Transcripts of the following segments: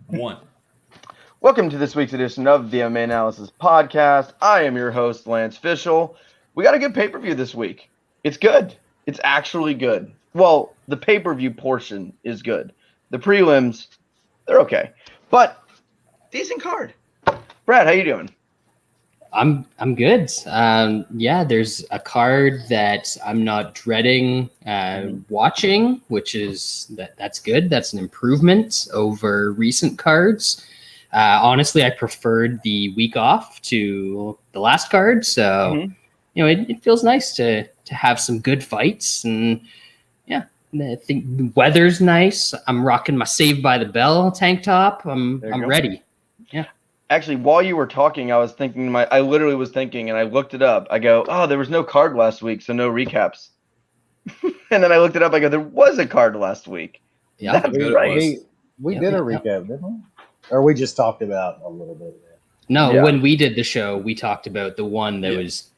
One. Welcome to this week's edition of the MMA Analysis podcast. I am your host, Lance Fishel. We got a good pay-per-view this week. It's good. It's actually good. Well, the pay-per-view portion is good. The prelims, they're okay. But decent card. Brad, how you doing? I'm good. There's a card that I'm not dreading watching, which is that's good. That's an improvement over recent cards. Honestly, I preferred the week off to the last card, so it feels nice to have some good fights, and I think the weather's nice. I'm rocking my Saved by the Bell tank top. I'm ready. Yeah. Actually, while you were talking, I literally was thinking, and I looked it up. I go, oh, there was no card last week, so no recaps. And then I looked it up. I go, there was a card last week. Yeah, that's right. We did a recap, didn't we? Or we just talked about a little bit of it. No, when we did the show, we talked about the one that was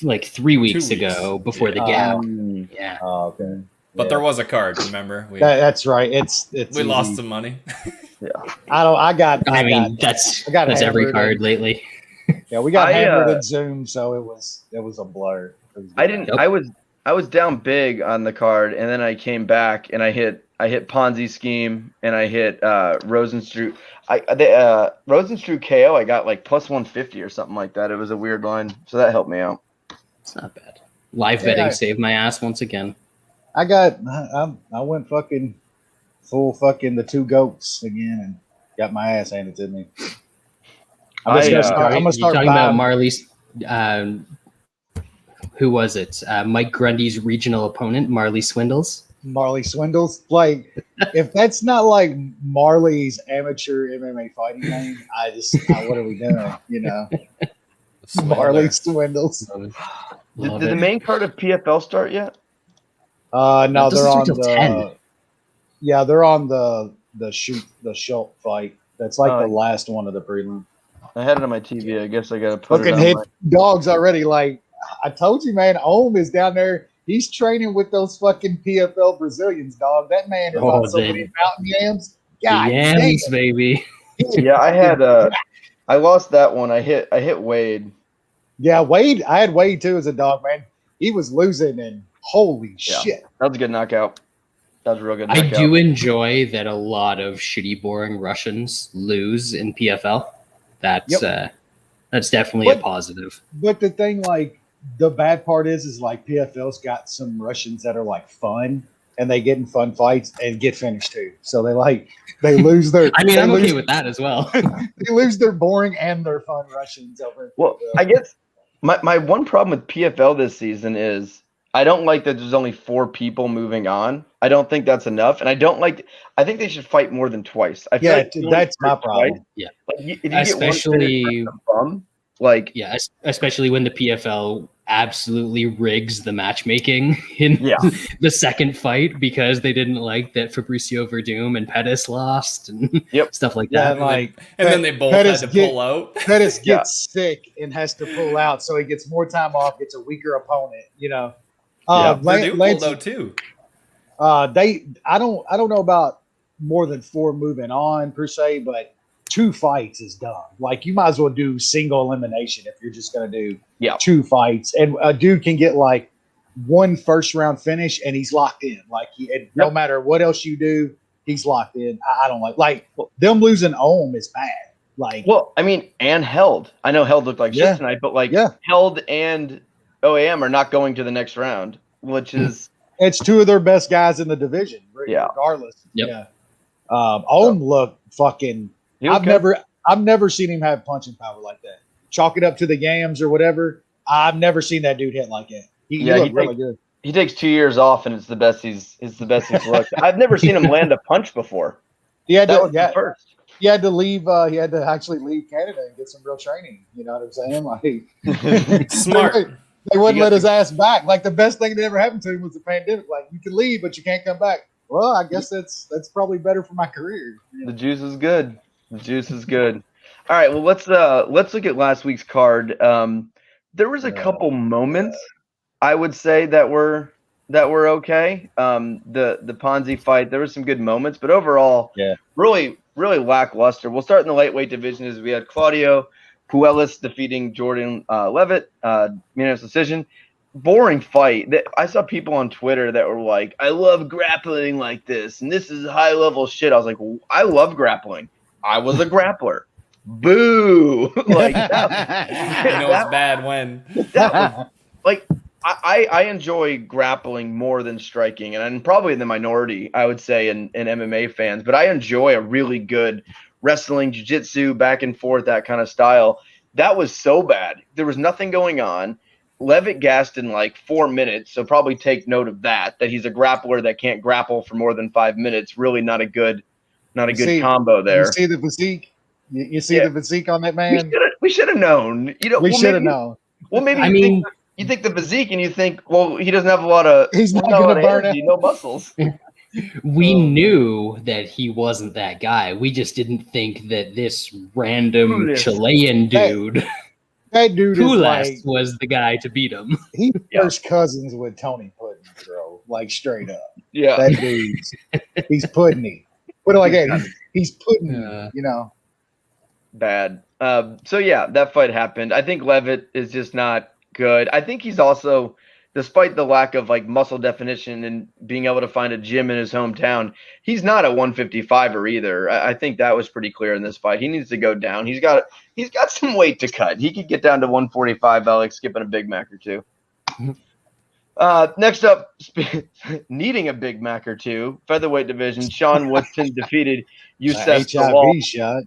like 3 weeks ago before the gap. Yeah. Oh, okay. But there was a card, remember? That's right. It's we lost some money. That's every card lately. Yeah, we got hammered in Zoom, so it was a blur. I was down big on the card, and then I came back and I hit Ponzi scheme and I hit Rosenstruck. Rosenstruck KO. I got like plus 150 or something like that. It was a weird line, so that helped me out. It's not bad. Live betting saved my ass once again. I went fucking full fucking the two goats again and got my ass handed to me. I'm gonna start talking about Marley's. Who was it? Mike Grundy's regional opponent, Marley Swindles. Marley Swindles. Like, if that's not like Marley's amateur MMA fighting name, what are we doing? You know, Marley Swindles. Did the main card of PFL start yet? No, they're on the 10. Yeah, they're on the Schultz fight. That's like the last one of the prelim. I had it on my TV. I guess I gotta put fucking hit dogs already. Like I told you, man, Ohm is down there. He's training with those fucking PFL Brazilians, dog. That man is on so many mountain yams. God, yams, baby. Yeah, I lost that one. I hit Wade. Yeah, Wade. I had Wade too as a dog, man. He was losing, and holy shit, that was a good knockout. That was a real good knockout. I do enjoy that a lot of shitty, boring Russians lose in PFL. That's definitely a positive. But the thing, like, the bad part is like PFL's got some Russians that are like fun, and they get in fun fights and get finished too. So they lose their. I mean, I'm okay with that as well. They lose their boring and their fun Russians over. Well, I guess my one problem with PFL this season is I don't like that there's only 4 people moving on. I don't think that's enough, and I think they should fight more than twice. I feel that's my problem. Twice, yeah, like, especially especially when the PFL absolutely rigs the matchmaking in the second fight because they didn't like that Fabricio Verdum and Pettis lost and stuff like that. And then they both had to pull out. Pettis gets sick and has to pull out, so he gets more time off, gets a weaker opponent. You know, Verdum pulled out too. I don't know about more than 4 moving on per se, but 2 fights is done. Like, you might as well do single elimination if you're just going to do 2 fights. And a dude can get like 1 first-round finish, and he's locked in. Like, no matter what else you do, he's locked in. I don't like them losing Ohm is bad. Like, well, I mean, and Held. I know Held looked like shit tonight, but Held and OAM are not going to the next round, which is it's 2 of their best guys in the division, regardless. Yep. Ohm looked fucking. I've never seen him have punching power like that. Chalk it up to the yams or whatever. I've never seen that dude hit like that. He looked really good. He takes 2 years off, and it's the best he's looked. I've never seen him land a punch before. He had the first. He had to leave. He had to actually leave Canada and get some real training. You know what I'm saying? Like, smart. They wouldn't let his ass back. Like, the best thing that ever happened to him was the pandemic. Like, you can leave, but you can't come back. Well, I guess that's probably better for my career. The juice is good. All right, well, let's look at last week's card. There was a couple moments I would say that were okay. The Ponzi fight, there were some good moments, but overall, really really lackluster. We'll start in the lightweight division as we had Claudio Puelles defeating Jordan Levitt, unanimous decision. Boring fight. I saw people on Twitter that were like, I love grappling like this, and this is high level shit. I was like, I love grappling. I was a grappler. Boo. Like that, You know it's bad when. that was, like I enjoy grappling more than striking, and I'm probably in the minority, I would say, in MMA fans, but I enjoy a really good wrestling, jiu-jitsu, back and forth, that kind of style. That was so bad. There was nothing going on. Levitt gassed in like 4 minutes, so probably take note of that he's a grappler that can't grapple for more than 5 minutes. Really not a good combo there. You see the physique? You see the physique on that man? We should have known. We should have known. Well, maybe you think the physique and you think, well, he doesn't have a lot of he's not going to burn energy, no muscles. We knew that he wasn't that guy. We just didn't think that this random Chilean dude, that dude Puelles, was the guy to beat him. He's first cousins with Tony Pudding, bro. Like straight up. Yeah, that dude's he's pudding. Put it like that. He's pudding. Bad. So yeah, that fight happened. I think Levitt is just not good. I think he's also, despite the lack of like muscle definition and being able to find a gym in his hometown, he's not a 155er either. I think that was pretty clear in this fight. He needs to go down. He's got some weight to cut. He could get down to 145 by like skipping a Big Mac or two. Next up, needing a Big Mac or two, featherweight division, Sean Woodson defeated Youssef Zalal. Shot.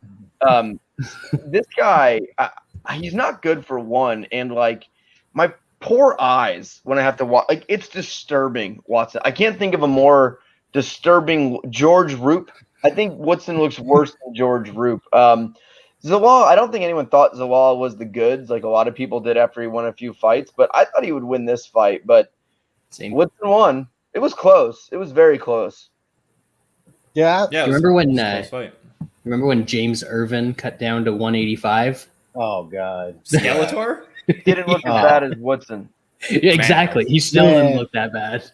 This guy, he's not good for one, and like my poor eyes when I have to watch, like it's disturbing. Watson, I can't think of a more disturbing. George Roop. I think Woodson looks worse than George Roop. Zalal, I don't think anyone thought Zalal was the goods, like a lot of people did after he won a few fights, but I thought he would win this fight. But Woodson won. It was close. It was very close. Yeah. Remember when James Irvin cut down to 185? Oh God. Skeletor? Didn't look as bad as Woodson. Exactly. He still didn't look that bad.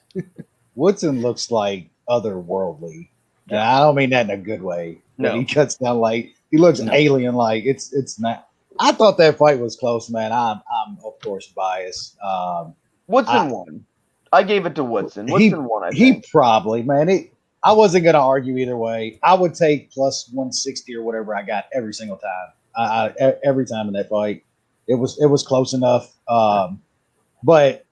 Woodson looks like otherworldly. And I don't mean that in a good way. No. He cuts down like he looks alien like. It's not. I thought that fight was close, man. I'm of course biased. Woodson won. I gave it to Woodson. Woodson won, I think. He probably, man. I wasn't going to argue either way. I would take plus 160 or whatever I got every single time. Every time in that fight, it was close enough. But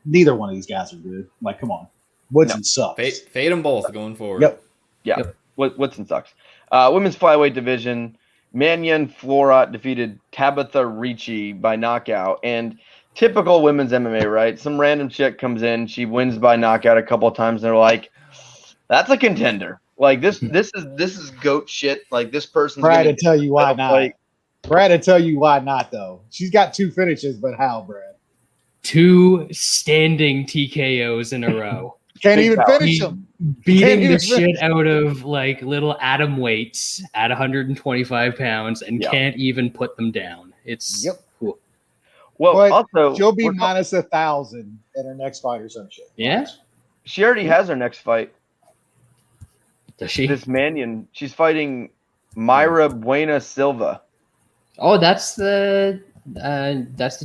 neither one of these guys are good. Like, come on, Woodson sucks. Fade them both going forward. Yep. Woodson sucks. Women's flyweight division, Manyan Florat defeated Tabitha Ricci by knockout. And typical women's MMA, right? Some random chick comes in, she wins by knockout a couple of times, and they're like, that's a contender. Like this is goat shit. Like this person's Brad to tell you why not. Brad to tell you why not though. She's got 2 finishes, but how, Brad? 2 standing TKOs in a row. Can't even finish them. Beating the shit out of like little atom weights at 125 pounds and can't even put them down. It's cool. Well, but also she'll be minus 1,000 in her next fight or some shit. Yeah. She already has her next fight. Does she? This Mannion. She's fighting Myra Buena Silva. Oh, that's the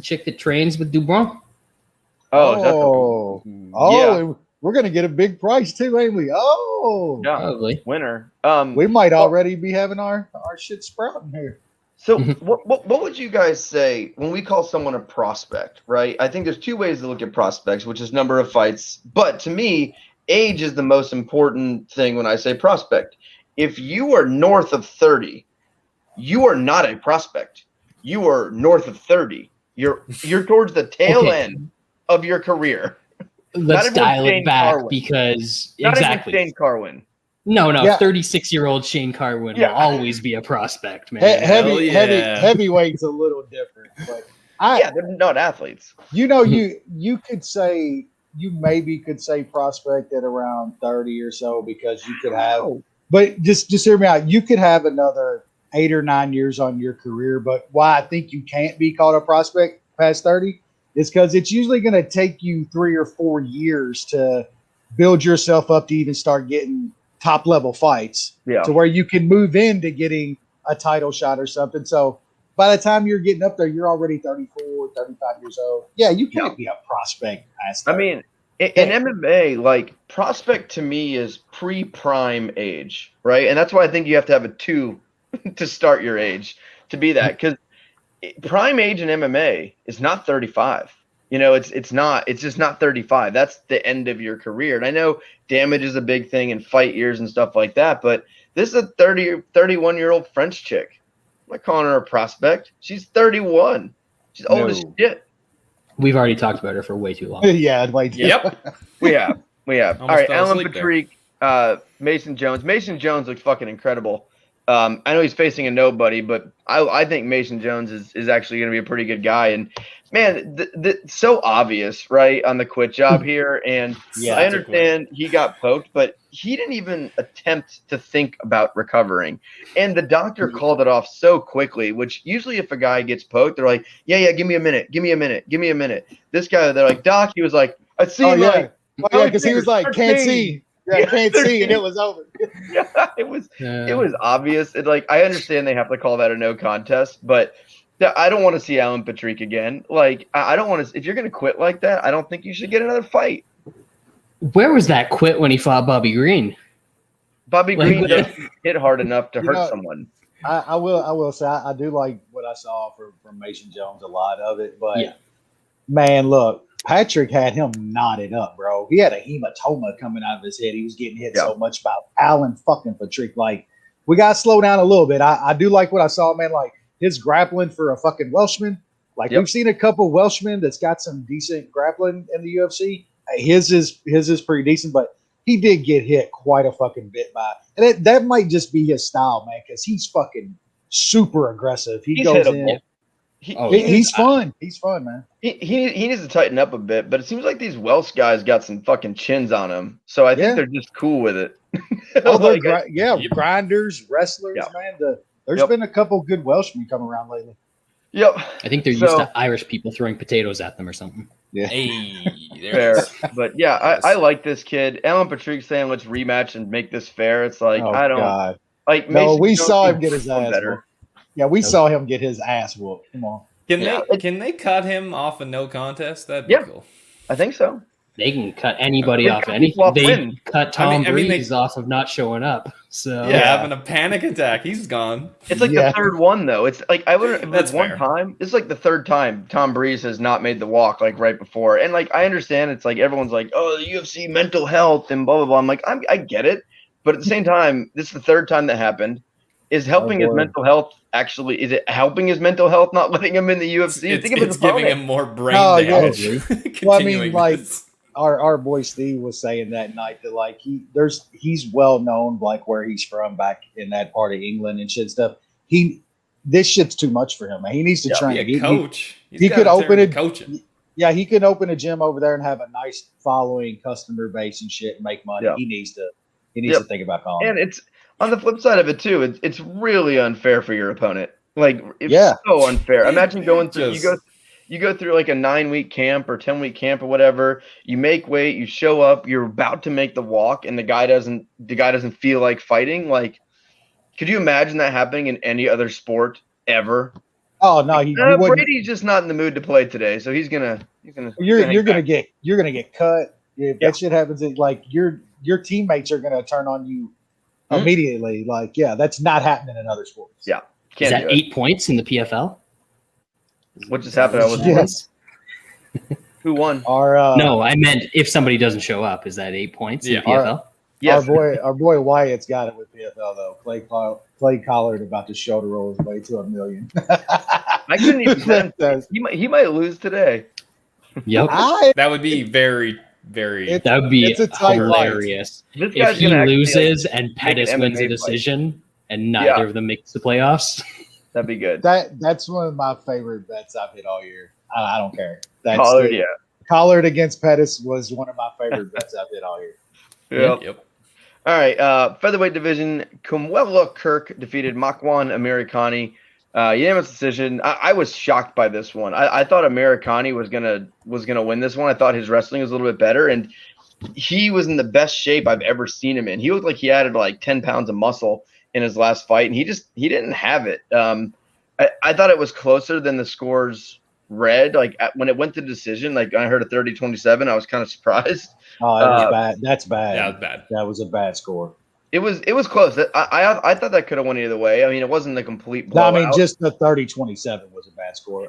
chick that trains with Dubron. Oh, yeah. We're gonna get a big price too, ain't we? Oh, yeah, probably winner. We might already be having our shit sprouting here. So, what would you guys say when we call someone a prospect? Right? I think there's 2 ways to look at prospects, which is number of fights. But to me, age is the most important thing when I say prospect. If you are north of 30, you are not a prospect. You are north of 30. You're towards the tail end of your career. Let's dial it back because not even Shane Carwin. No, 36-year-old Shane Carwin will always be a prospect, man. Heavyweight's a little different, but they're not athletes. You know, you could say you maybe could say prospect at around 30 or so because you could have, but just hear me out. You could have another 8 or 9 years on your career, but why I think you can't be called a prospect past 30 is because it's usually going to take you 3 or 4 years to build yourself up to even start getting top level fights to where you can move into getting a title shot or something. So by the time you're getting up there, you're already 34, 35 years old. Yeah, you can't be a prospect. I mean, in MMA, like, prospect to me is pre-prime age, right? And that's why I think you have to have a 2 to start your age to be that, because prime age in MMA is not 35. You know, it's just not 35. That's the end of your career. And I know damage is a big thing in fight years and stuff like that, but this is a 31-year-old French chick. I'm not calling her a prospect. She's 31. She's old as shit. We've already talked about her for way too long. Yeah, like Yep. We have. All right, Alan Patrick, Mason Jones. Mason Jones looks fucking incredible. I know he's facing a nobody, but I think Mason Jones is actually going to be a pretty good guy. And man, so obvious, right, on the quit job here. And I understand he got poked, but he didn't even attempt to think about recovering. And the doctor called it off so quickly, which usually if a guy gets poked, they're like, yeah, give me a minute. This guy, they're like, Doc, he was like, I see, because he was like, can't see. Yeah, can't see, and it was over. Yeah, it was obvious. I understand they have to call that a no contest, but I don't want to see Alan Patrick again. Like, I don't want to. If you're going to quit like that, I don't think you should get another fight. Where was that quit when he fought Bobby Green? Bobby Green doesn't hit hard enough to hurt someone. I will say I do like what I saw from Mason Jones, a lot of it, but man, look. Patrick had him knotted up, bro. He had a hematoma coming out of his head. He was getting hit so much by Alan fucking Patrick. Like, we got to slow down a little bit. I do like what I saw, man. Like, his grappling for a fucking Welshman. Like, we've seen a couple Welshmen that's got some decent grappling in the UFC. His is pretty decent, but he did get hit quite a fucking bit by. And that might just be his style, man, because he's fucking super aggressive. He goes in. He's fun. He's fun, man. He needs to tighten up a bit, but it seems like these Welsh guys got some fucking chins on them. So I think they're just cool with it. Grinders, wrestlers, man. There's been a couple good Welshmen come around lately. Yep. I think they're used to Irish people throwing potatoes at them or something. Yeah. Hey, fair. But I like this kid. Alan Patrick saying let's rematch and make this fair. It's like God. Like no, we saw him get his ass whooped. Yeah, we saw him get his ass whooped. Come on. Can they cut him off a no contest? That'd be cool. I think so. They can cut anybody off anything. They cut Tom Breeze off of not showing up. So having a panic attack. He's gone. It's like the third one though. It's like I would. That's one time. It's like the third time Tom Breeze has not made the walk like right before. And like I understand, it's like everyone's like, oh, the UFC mental health and blah blah blah. I'm like, I get it, but at the same time, this is the third time that happened. Is helping his mental health actually? Is it helping his mental health? Not letting him in the UFC. It's giving him more brain damage. Well, I mean, like our boy Steve was saying that night that like he's well known like where he's from back in that part of England and shit stuff. This shit's too much for him. Man. He needs to train. Be a coach. He could open it. Coaching. Yeah, he could open a gym over there and have a nice following, customer base and shit, and make money. Yeah. He needs to think about calling. And it's. On the flip side of it too, it's really unfair for your opponent. Like it's so unfair. Imagine going through you go through like a 9-week camp or 10-week camp or whatever. You make weight, you show up, you're about to make the walk, and the guy doesn't feel like fighting. Like, could you imagine that happening in any other sport ever? Oh no, Brady's just not in the mood to play today, so he's gonna. You're gonna get cut. If that shit happens, like your teammates are gonna turn on you. Immediately, like, that's not happening in other sports. Yeah. Is that 8 points in the PFL? What just happened? Who won? No, I meant if somebody doesn't show up, is that 8 points in the PFL? Yes. Our boy Wyatt's got it with PFL though. Clay Collard about to shoulder roll his way to $1 million. I couldn't even. He might lose today. Yep. That would be very. That would be hilarious. If he loses and Pettis wins a decision and neither of them makes the playoffs. That'd be good. That's one of my favorite bets I've hit all year. I don't care. Collard, against Pettis was one of my favorite bets I've hit all year. Yep. All right. Featherweight division, Kumwela Kirk defeated Makwan Amerikani. Unanimous decision. I was shocked by this one. I thought Amerikani was gonna win this one. I thought his wrestling was a little bit better, and he was in the best shape I've ever seen him in. He looked like he added like 10 pounds of muscle in his last fight, and he didn't have it. I thought it was closer than the scores read. Like when it went to decision, like I heard a 30-27, I was kind of surprised. Oh, that was bad. That's bad. Yeah, that was bad. That was a bad score. It was close. I thought that could have went either way. I mean, it wasn't a complete blowout. No, I mean, just the 30-27 was a bad score.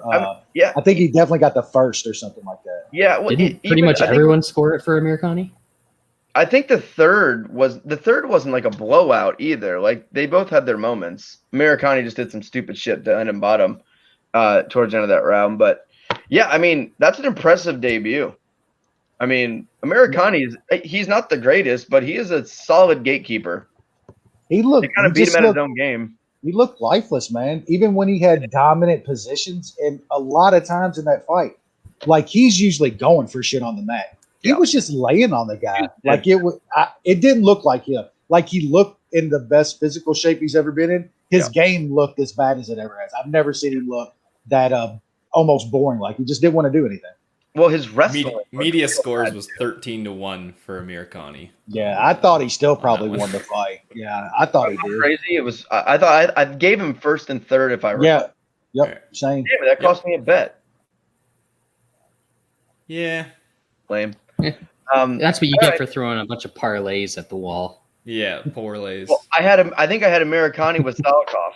Yeah, I think he definitely got the first or something like that. Yeah, well, Didn't pretty much everyone score it for Amirkhani? I think the third wasn't like a blowout either. Like they both had their moments. Amirkhani just did some stupid shit to end and bottom towards the end of that round. But yeah, I mean, that's an impressive debut. I mean, Amirkhani he's not the greatest, but he is a solid gatekeeper. He kind of beat him at his own game. He looked lifeless, man. Even when he had dominant positions, and a lot of times in that fight, like he's usually going for shit on the mat. He was just laying on the guy. Like it didn't look like him. Like he looked in the best physical shape he's ever been in. His game looked as bad as it ever has. I've never seen him look that almost boring. Like he just didn't want to do anything. Well, his wrestling media scores was 13-1 for Amirkhani. Yeah, I thought he still probably won the fight. Yeah, I thought he did. Crazy. It was. I thought I gave him first and third if I remember. Yeah. Yep. Same. Damn it, that cost me a bet. Yeah. Lame. That's what you get for throwing a bunch of parlays at the wall. Yeah, parlays. Well, I think I had Amirkhani with Salikov.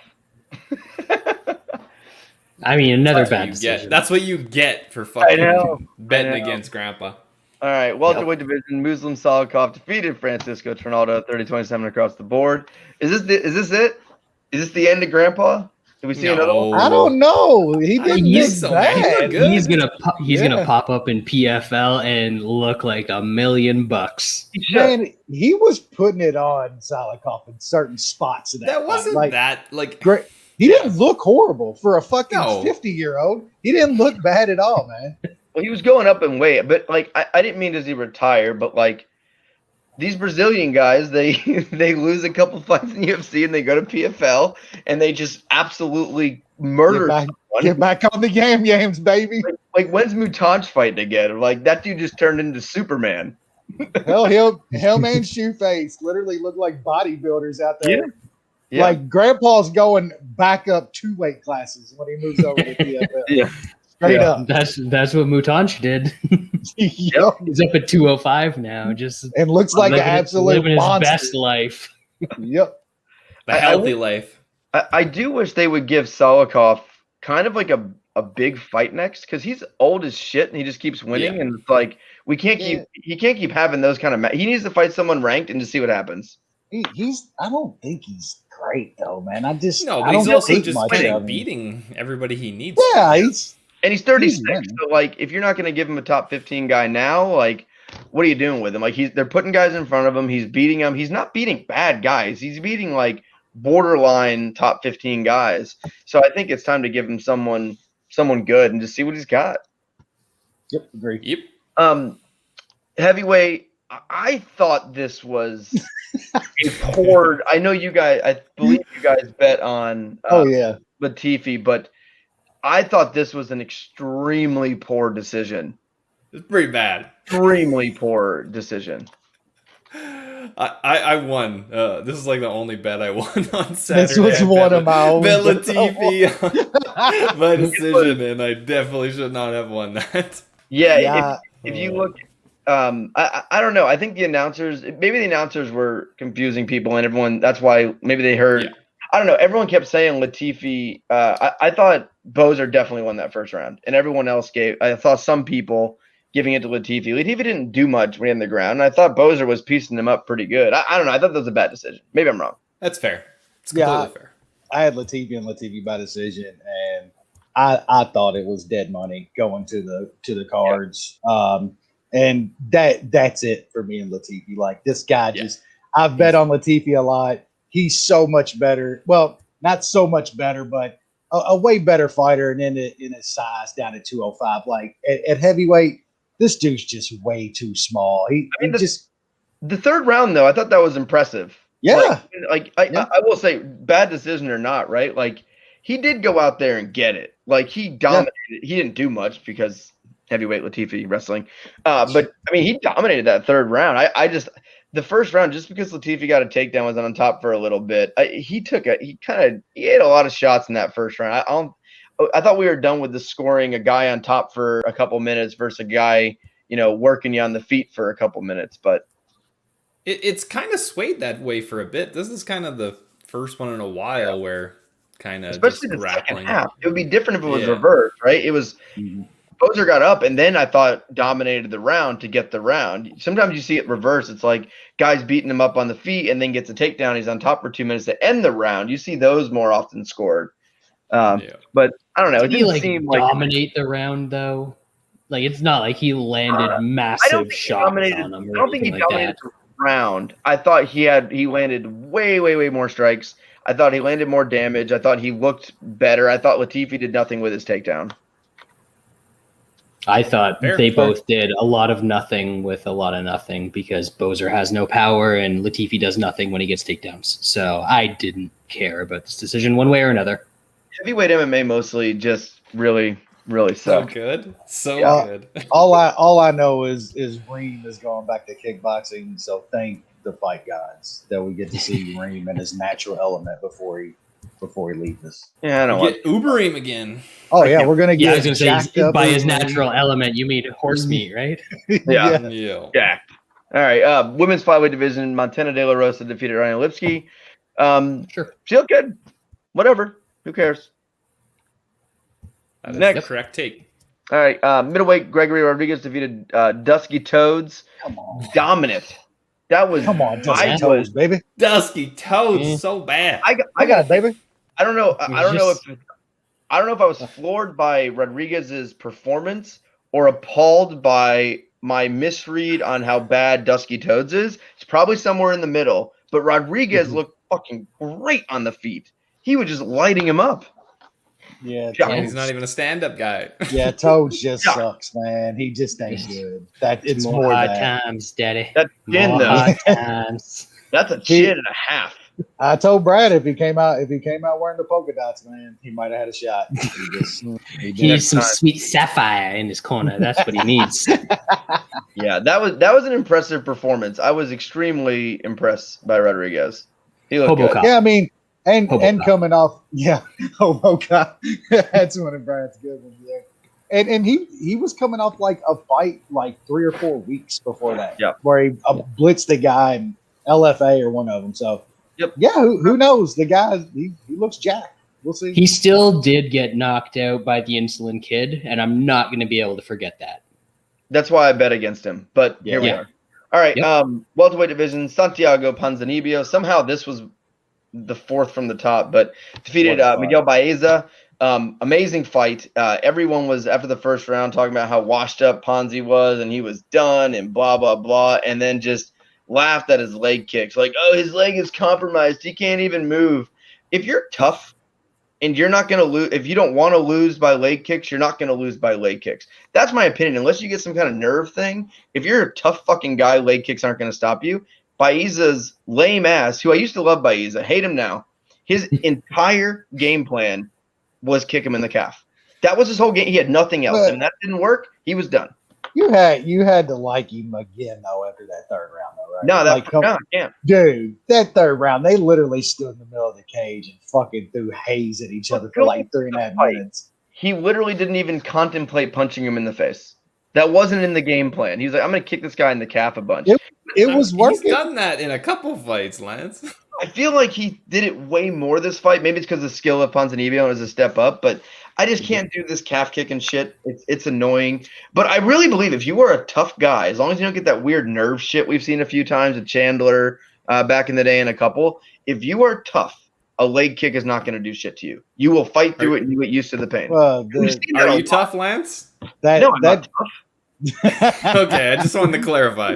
I mean, another bad decision. That's what you get for fucking betting against Grandpa. All right, welterweight division. Muslim Salikov defeated Francisco Trinaldo 30-27 across the board. Is this it? Is this the end of Grandpa? Did we see another one? I don't know. He didn't look bad. He's gonna pop up in PFL and look like $1 million. Man, he was putting it on Salikov in certain spots. That wasn't like, that like great. He didn't look horrible for a fucking 50-year-old. He didn't look bad at all, man. Well, he was going up in weight, but like I didn't mean does he retire, but like these Brazilian guys, they lose a couple fights in UFC and they go to PFL and they just absolutely murder someone. Get back on the games, baby. Like when's Mutanch fighting again? Like that dude just turned into Superman. Hell, Hellman Shoeface literally looked like bodybuilders out there. Yeah. Like Grandpa's going back up 2 weight classes when he moves over to PFL. Yeah. Straight up. That's what Mutanch did. He's up at 205 now, just and looks like an absolute living monster. his best life. Yep. The healthy life. I do wish they would give Salikov kind of like a big fight next because he's old as shit and he just keeps winning and it's like he can't keep having those kind of he needs to fight someone ranked and just see what happens. I don't think he's great though, man. But he's also just beating everybody he needs. Yeah, he's 36. So like, if you're not going to give him a top 15 guy now, like, what are you doing with him? Like, they're putting guys in front of him. He's beating them. He's not beating bad guys. He's beating like borderline top 15 guys. So I think it's time to give him someone good and just see what he's got. Yep, agree. Yep. Heavyweight. I thought this was a poor. I know you guys. I believe you guys bet on. Latifi, but I thought this was an extremely poor decision. It's pretty bad. Extremely poor decision. I won. This is like the only bet I won on Saturday. This was one of my own. Bet Latifi by decision, and I definitely should not have won that. Yeah. If you look, I don't know. I think the announcers were confusing people, and everyone. That's why maybe they heard. Yeah. I don't know. Everyone kept saying Latifi. I thought Bozer definitely won that first round, and everyone else gave. I saw some people giving it to Latifi. Latifi didn't do much when he in the ground, and I thought Bozer was piecing him up pretty good. I don't know. I thought that was a bad decision. Maybe I'm wrong. That's fair. It's completely fair. I had Latifi by decision, and I thought it was dead money going to the cards. Yeah. And that's it for me and Latifi. Like this guy I've bet on Latifi a lot. He's so much better. Well, not so much better, but a way better fighter. And in his size down at 205, like at heavyweight, this dude's just way too small. The third round though, I thought that was impressive. Yeah. I will say, bad decision or not, right? Like he did go out there and get it. Like he dominated. Yeah. He didn't do much because heavyweight Latifi wrestling. But I mean, he dominated that third round. The first round, just because Latifi got a takedown, was on top for a little bit. He had a lot of shots in that first round. I thought we were done with the scoring a guy on top for a couple minutes versus a guy, working you on the feet for a couple minutes. But it's kind of swayed that way for a bit. This is kind of the first one in a while where kind of especially just the grappling. second half. It would be different if it was reversed, right? It was Bozer got up and then I thought dominated the round to get the round. Sometimes you see it reverse. It's like guys beating him up on the feet and then gets a takedown. He's on top for 2 minutes to end the round. You see those more often scored. But I don't know. Did he dominate the round though? Like it's not like he landed massive shots on him. I don't think he dominated the round. I thought he landed way more strikes. I thought he landed more damage. I thought he looked better. I thought Latifi did nothing with his takedown. I thought they both did a lot of nothing with a lot of nothing because Bozer has no power and Latifi does nothing when he gets takedowns. So I didn't care about this decision one way or another. Heavyweight MMA mostly just really suck. So good. All I know is Reem is going back to kickboxing. So thank the fight gods that we get to see Reem in his natural element before he leaves us. Yeah, I don't get Uberim again. Oh yeah, we're gonna get. I was gonna say by his natural element, you mean horse meat, right? Yeah. Jacked. All right, women's flyweight division. Montana De La Rosa defeated Ryan Lipsky. Sure. She looked good. Whatever. Who cares? Next, correct take. All right, middleweight Gregory Rodriguez defeated Dusky Toads. Come on, dominant. That was Dusky Toads, baby. Dusky Toads, so bad. I got it, baby. I don't know. I don't know if I was floored by Rodriguez's performance or appalled by my misread on how bad Dusky Toads is. It's probably somewhere in the middle. But Rodriguez looked fucking great on the feet. He was just lighting him up. Yeah, he's not even a stand-up guy. Yeah, Toads just sucks, man. He just ain't good. It's more hard times, Daddy. That's chin, though. Hard times. That's a chin and a half. I told Brad if he came out wearing the polka dots, man, he might have had a shot. He needs some sweet sapphire in his corner. That's what he needs. Yeah, that was an impressive performance. I was extremely impressed by Rodriguez. He looked good. Yeah, I mean, and coming off, Hoboka. That's one of Brad's good ones there. And he was coming off like a fight like 3 or 4 weeks before that. Yeah, where he blitzed the guy in LFA or one of them. So. Yep. Yeah, who knows? The guy, he looks jacked. We'll see. He still did get knocked out by the insulin kid, and I'm not going to be able to forget that. That's why I bet against him. But here we are. All right, welterweight division, Santiago Ponzinibbio. Somehow this was the fourth from the top, but defeated Miguel Baeza. Amazing fight. Everyone was, after the first round, talking about how washed up Ponzi was, and he was done, and blah, blah, blah, and then just laughed at his leg kicks. Like, oh, his leg is compromised. He can't even move. If you're tough and you're not going to lose, if you don't want to lose by leg kicks, you're not going to lose by leg kicks. That's my opinion. Unless you get some kind of nerve thing, if you're a tough fucking guy, leg kicks aren't going to stop you. Baeza's lame ass, who I used to love Baeza, hate him now. His entire game plan was kick him in the calf. That was his whole game. He had nothing else. And that didn't work. He was done. You had to like him again though after that third round though, right? No, I can't. Dude, that third round, they literally stood in the middle of the cage and fucking threw haze at each other for like 3.5 minutes. He literally didn't even contemplate punching him in the face. That wasn't in the game plan. He was like, I'm going to kick this guy in the calf a bunch. It was working. He's done that in a couple fights, Lance. I feel like he did it way more this fight. Maybe it's because the skill of Ponzinibbio is a step up, but I just can't do this calf kick and shit. It's annoying. But I really believe if you are a tough guy, as long as you don't get that weird nerve shit we've seen a few times with Chandler back in the day and a couple, if you are tough, a leg kick is not going to do shit to you. You will fight through it and you get used to the pain. Well, are you tough, Lance? No, I'm not tough. Okay, I just wanted to clarify.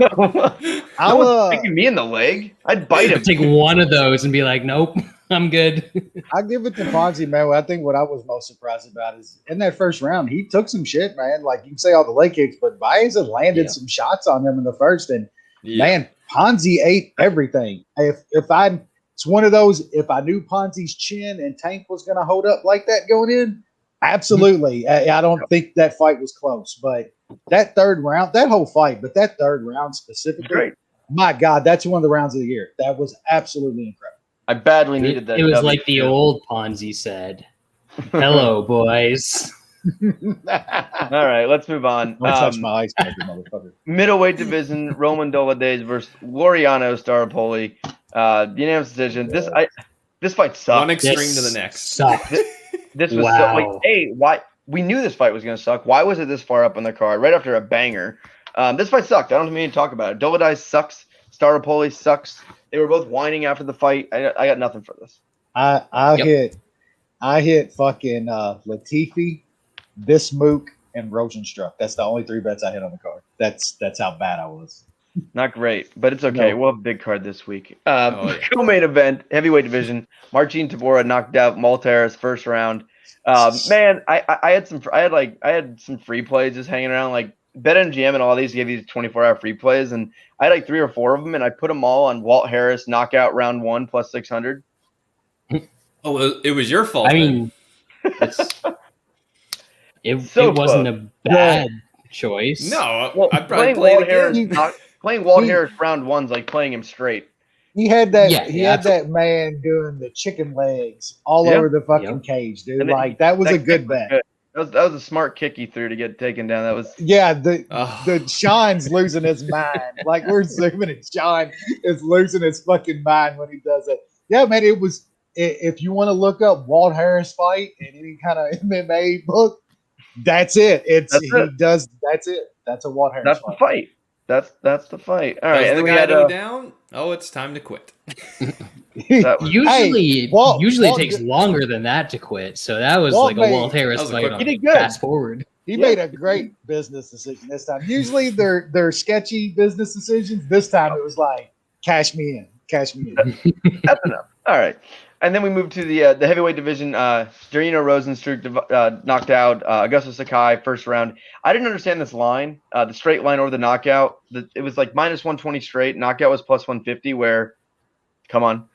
I was kicking me in the leg. I'd bite him. Take one of those and be like, nope, I'm good. I give it to Ponzi, man. I think what I was most surprised about is in that first round, he took some shit, man. Like you can say all the leg kicks, but Baeza landed some shots on him in the first, and man, Ponzi ate everything. It's one of those. If I knew Ponzi's chin and tank was going to hold up like that going in, absolutely. I don't think that fight was close, but that third round, that whole fight, but that third round specifically, Great. my God, that's one of the rounds of the year. That was absolutely incredible. I badly needed that. It was W like the too. old Ponzi said. Hello, boys. All right, let's move on. Don't touch my ice maker, motherfucker. Middleweight division: Roman Dolidez versus Laureano Staropoli. Unanimous decision. This fight sucked. One extreme to the next. Sucked. This was Wow. why we knew this fight was going to suck. Why was it this far up on the card right after a banger? This fight sucked. I don't mean to talk about it. Dolidez sucks. Staropoli sucks. They were both whining after the fight. I got nothing for this. I hit fucking Latifi, Bismuth, and Rosenstruck. That's the only 3 bets I hit on the card. That's how bad I was. Not great, but it's okay. No. We'll have a big card this week. Yeah. Co-main event, heavyweight division. Marcin Tybura knocked out Malteras first round. Man, I had some free plays just hanging around. Like BetMGM and all these give you 24-hour free plays, and I had like 3 or 4 of them, and I put them all on Walt Harris knockout round 1 plus 600. Oh, it was your fault. I then. mean, it So wasn't a bad choice. No, Well, I'd probably playing play Walt it Harris, again. playing Walt He- Harris round 1's like playing him straight. He had that. Yeah, he yeah, had that man doing the chicken legs all Yeah. over the fucking Yep. cage, dude. And then Like that was a kick good was bet. good. That was a smart kick he threw to get taken down. That was Yeah, the Oh. Sean's losing his mind. Like we're zooming, and Sean is losing his fucking mind when he does it. Yeah, man, it was. If you want to look up Walt Harris fight in any kind of MMA book, that's it. That's it. That's it. That's a Walt Harris that's the fight. fight. That's the fight. All right, Does and the then we guy had go down? Oh, it's time to quit. that was- Usually, Walt- usually Walt it takes did- longer than that to quit. So that was Walt like a made- Walt Harris That was a fight quick on one. He did good. fast forward. He Yeah. made a great business decision this time. Usually they're sketchy business decisions. This time it was like cash me in. That's enough. All right. And then we moved to the heavyweight division. Jarino Rosenstruck knocked out Augusto Sakai first round. I didn't understand this line, the straight line over the knockout. It was like minus 120 straight. Knockout was plus 150. Where, come on.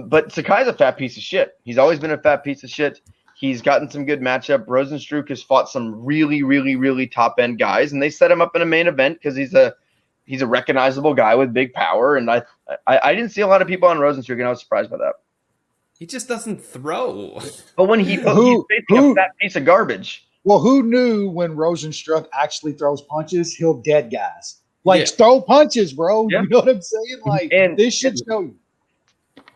But Sakai's a fat piece of shit. He's always been a fat piece of shit. He's gotten some good matchup. Rosenstruck has fought some really, really, really top end guys, and they set him up in a main event because he's a recognizable guy with big power. And I didn't see a lot of people on Rosenstruck, and I was surprised by that. He just doesn't throw. But when he's Who- basically a fat piece of garbage. Well, who knew when Rosenstruck actually throws punches, he'll dead guys. Like Yeah. throw punches, bro. Yeah. You know what I'm saying? Like And- this should show you.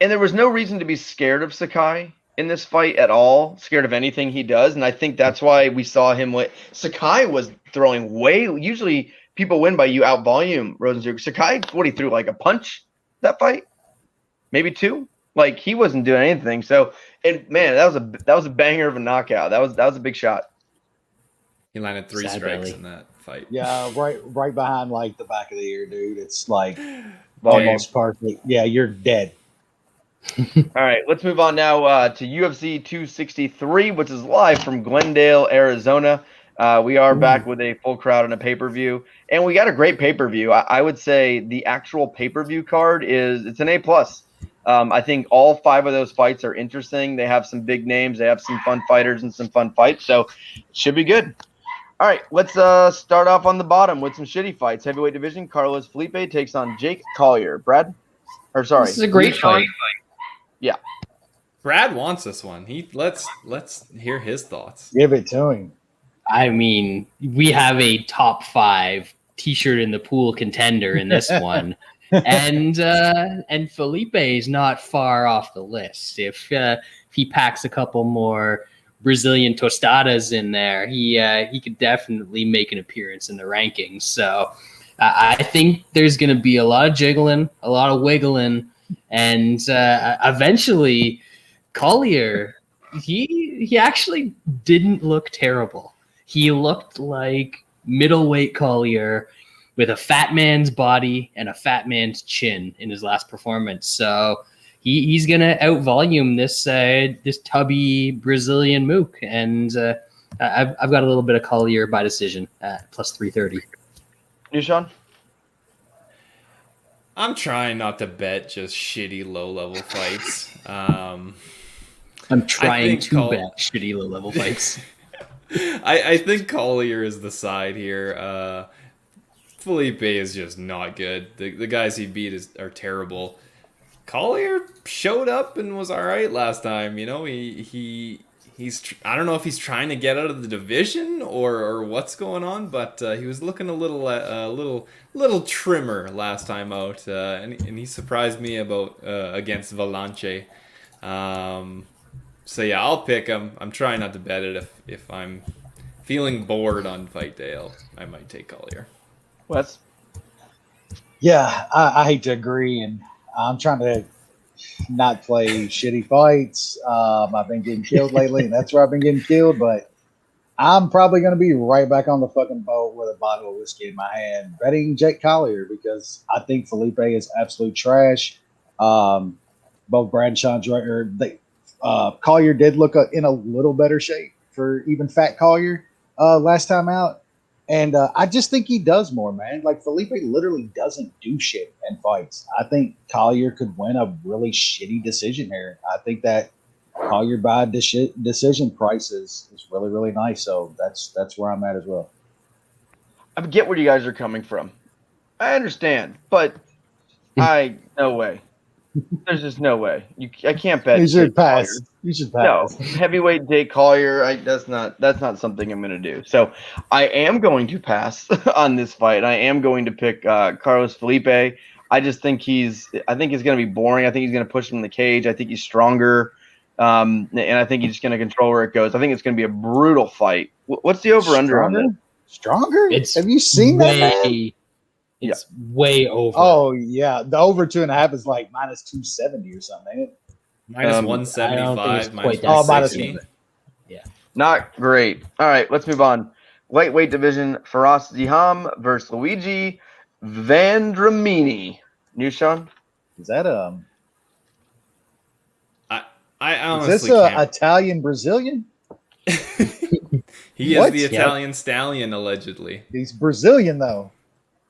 And there was no reason to be scared of Sakai in this fight at all, scared of anything he does. And I think that's why we saw him. Sakai was throwing usually people win by you out volume Rosenstruck. Sakai, what he threw, like a punch that fight? Maybe 2? Like he wasn't doing anything. So, and man, that was a banger of a knockout. That was a big shot. He landed 3 Sad strikes belly. in that fight. Yeah, right behind like the back of the ear, dude. It's like Volume. almost perfect. Yeah, you're dead. All right, let's move on now to UFC 263, which is live from Glendale, Arizona. We are back with a full crowd and a pay-per-view, and we got a great pay-per-view. I would say the actual pay-per-view card it's an A+. I think all 5 of those fights are interesting. They have some big names. They have some fun fighters and some fun fights, so it should be good. All right, let's start off on the bottom with some shitty fights. Heavyweight division, Carlos Felipe takes on Jake Collier. Brad? Or sorry. This is a great fight. Brad wants this one. Let's hear his thoughts. Give it to him. I mean, we have a top 5 t-shirt in the pool contender in this one. And Felipe is not far off the list. If he packs a couple more Brazilian tostadas in there, he could definitely make an appearance in the rankings. So I think there's going to be a lot of jiggling, a lot of wiggling, and eventually Collier, he actually didn't look terrible. He looked like middleweight Collier with a fat man's body and a fat man's chin in his last performance. So he's gonna outvolume this tubby Brazilian mook, and I've got a little bit of Collier by decision at plus 330. You, Sean? I'm trying not to bet just shitty low-level fights. I'm trying think to bet shitty low level fights. I think Collier is the side here. Felipe is just not good. The guys he beat are terrible. Collier showed up and was all right last time. You know, I don't know if he's trying to get out of the division or what's going on, but he was looking a little trimmer last time out, and he surprised me about against Valanche. So yeah, I'll pick him. I'm trying not to bet it. If I'm feeling bored on fight day, I might take Collier. Wes? Yeah, I hate to agree, and I'm trying to not play shitty fights. I've been getting killed lately, and that's where I've been getting killed. But I'm probably going to be right back on the fucking boat with a bottle of whiskey in my hand, betting Jake Collier because I think Felipe is absolute trash. Both Brad and Sean's right. Collier did look in a little better shape for even fat Collier last time out. And I just think he does more, man. Like, Felipe literally doesn't do shit in fights. I think Collier could win a really shitty decision here. I think that Collier by decision price is really, really nice. So that's where I'm at as well. I get where you guys are coming from. I understand, but no way. There's just no way. I can't bet. You should pass. Collier. You should pass. No, heavyweight Jake Collier. That's not something I'm going to do. So I am going to pass on this fight. I am going to pick Carlos Felipe. I just think he's going to be boring. I think he's going to push him in the cage. I think he's stronger, and I think he's just going to control where it goes. I think it's going to be a brutal fight. What's the over under on that? Stronger? Have you seen that? It's way over. Oh yeah, the over 2.5 is like minus 270 or something, ain't it? Minus 175, minus 160. Yeah. Not great. All right, let's move on. Lightweight division, Faraz Ziam versus Luigi Vendramini. New Sean? Is that I honestly is this Italian Brazilian? He is the Italian stallion, allegedly. He's Brazilian though.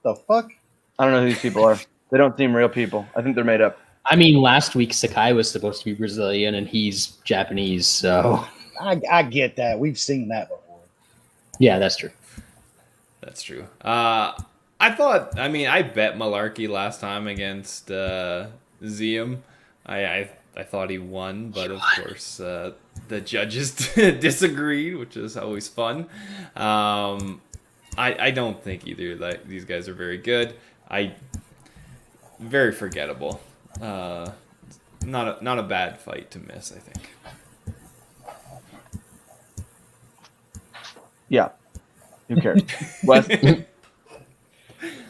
The fuck? I don't know who these people are. They don't seem real people. I think they're made up. I mean, last week Sakai was supposed to be Brazilian and he's Japanese, so I get that. We've seen that before. Yeah, that's true. That's true. I bet Malarkey last time against Ziam. I thought he won, but of course the judges disagreed, which is always fun. I don't think either of these guys are very good. Very forgettable. Not a bad fight to miss, I think. Yeah. Who cares? Wes?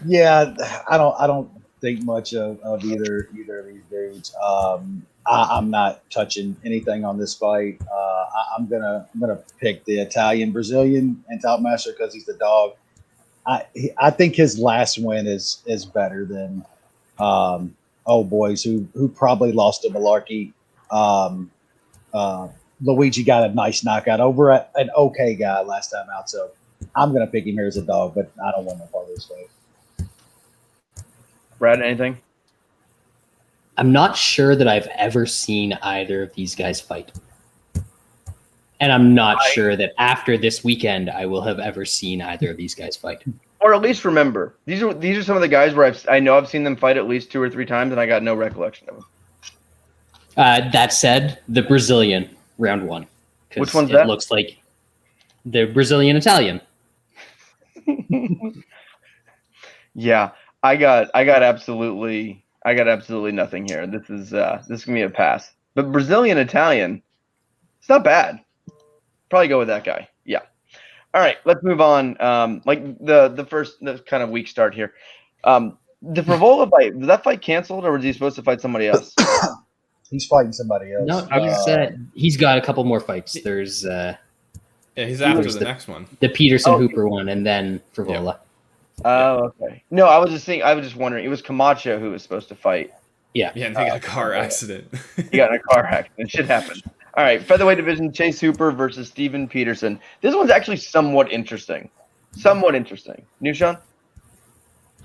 Yeah, I don't think much of either of these dudes. I'm not touching anything on this fight. I'm gonna pick the Italian Brazilian and top master because he's the dog. I think his last win is better than boys who probably lost to Malarkey. Luigi got a nice knockout over an okay guy last time out, so I'm gonna pick him here as a dog, but I don't want no part of this fight. Brad, anything? I'm not sure that I've ever seen either of these guys fight. And I'm not sure that after this weekend I will have ever seen either of these guys fight. Or at least remember. These are some of the guys where I know I've seen them fight at least 2 or 3 times and I got no recollection of them. That said, the Brazilian round 1. Which one's that? It looks like the Brazilian Italian. Yeah, I got absolutely nothing here. This is gonna be a pass. But Brazilian Italian, it's not bad. Probably go with that guy. Yeah. All right, let's move on. The kind of weak start here. The Frevola fight, was that fight canceled or was he supposed to fight somebody else? He's fighting somebody else. No, he's got a couple more fights. There's he's after the next one. The Peterson Hooper one and then Frevola. Oh, okay. No, I was just wondering. It was Camacho who was supposed to fight. Yeah. Yeah, and they got a car accident. He got in a car accident. Shit happened. All right, featherweight division, Chase Hooper versus Steven Peterson. This one's actually somewhat interesting. New Sean?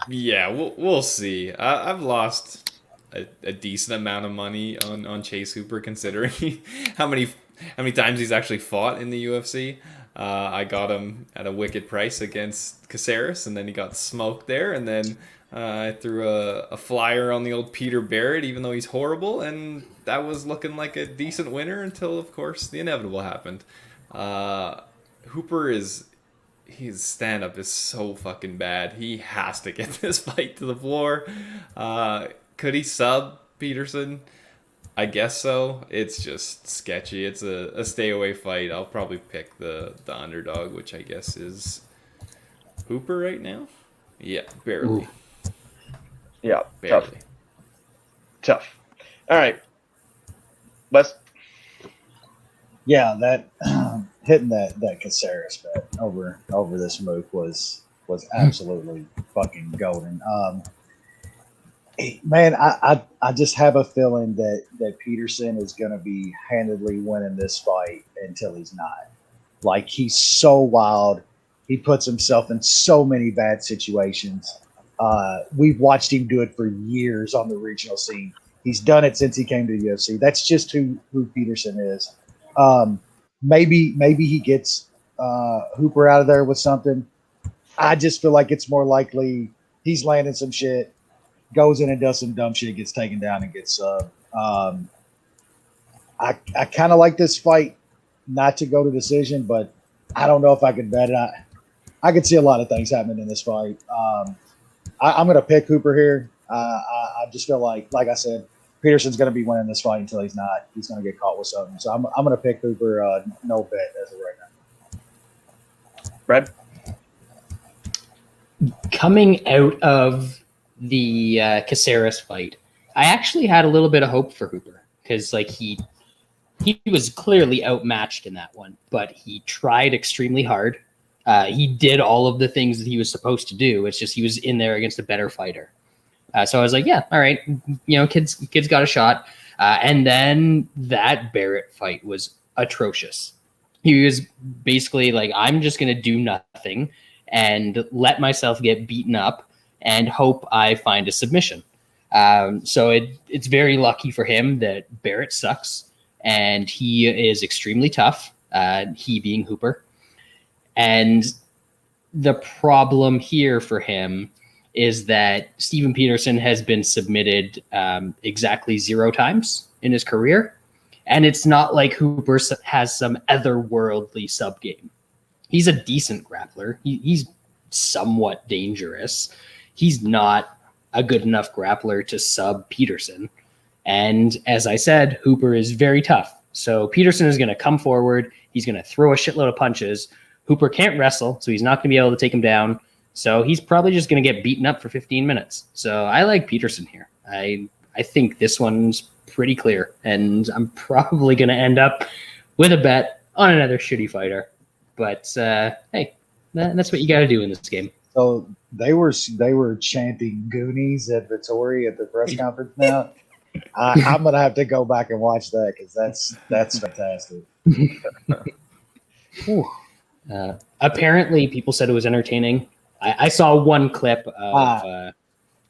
Yeah, we'll see. I've lost a decent amount of money on Chase Hooper considering how many how many times he's actually fought in the UFC. I got him at a wicked price against Caceres, and then he got smoked there, and then I threw a flyer on the old Peter Barrett, even though he's horrible, and that was looking like a decent winner until, of course, the inevitable happened. Hooper his stand-up is so fucking bad. He has to get this fight to the floor. Could he sub Peterson? I guess so. It's just sketchy. It's a stay-away fight. I'll probably pick the underdog, which I guess is Hooper right now. Yeah, barely. Ooh. Yeah, Barely. tough. All right, Wes. Yeah, that hitting that Caceres bet over this move was absolutely fucking golden. Man, I just have a feeling that Peterson is going to be handedly winning this fight until he's not. Like, he's so wild. He puts himself in so many bad situations. We've watched him do it for years on the regional scene. He's done it since he came to the UFC. That's just who Peterson is. Maybe he gets Hooper out of there with something. I just feel like it's more likely he's landing some shit, goes in and does some dumb shit, gets taken down and gets subbed. I kind of like this fight not to go to decision, but I don't know if I could bet it. I could see a lot of things happening in this fight. I'm going to pick Hooper here. I just feel like I said, Peterson's going to be winning this fight until he's not. He's going to get caught with something. So I'm going to pick Hooper. No bet as of right now. Brad? Coming out of the Caceres fight, I actually had a little bit of hope for Hooper because like he was clearly outmatched in that one, but he tried extremely hard. He did all of the things that he was supposed to do. It's just he was in there against a better fighter. So I was like, yeah, all right, kid's got a shot. And then that Barrett fight was atrocious. He was basically like, I'm just going to do nothing and let myself get beaten up and hope I find a submission. So it's very lucky for him that Barrett sucks and he is extremely tough, he being Hooper. And the problem here for him is that Steven Peterson has been submitted exactly 0 times in his career. And it's not like Hooper has some otherworldly sub game. He's a decent grappler. He's somewhat dangerous. He's not a good enough grappler to sub Peterson. And as I said, Hooper is very tough. So Peterson is going to come forward. He's going to throw a shitload of punches. Hooper can't wrestle, so he's not going to be able to take him down. So he's probably just going to get beaten up for 15 minutes. So I like Peterson here. I think this one's pretty clear, and I'm probably going to end up with a bet on another shitty fighter. But hey, that's what you got to do in this game. So they were chanting Goonies at Vettori at the press conference now. I'm going to have to go back and watch that because that's fantastic. Apparently, people said it was entertaining. I saw one clip of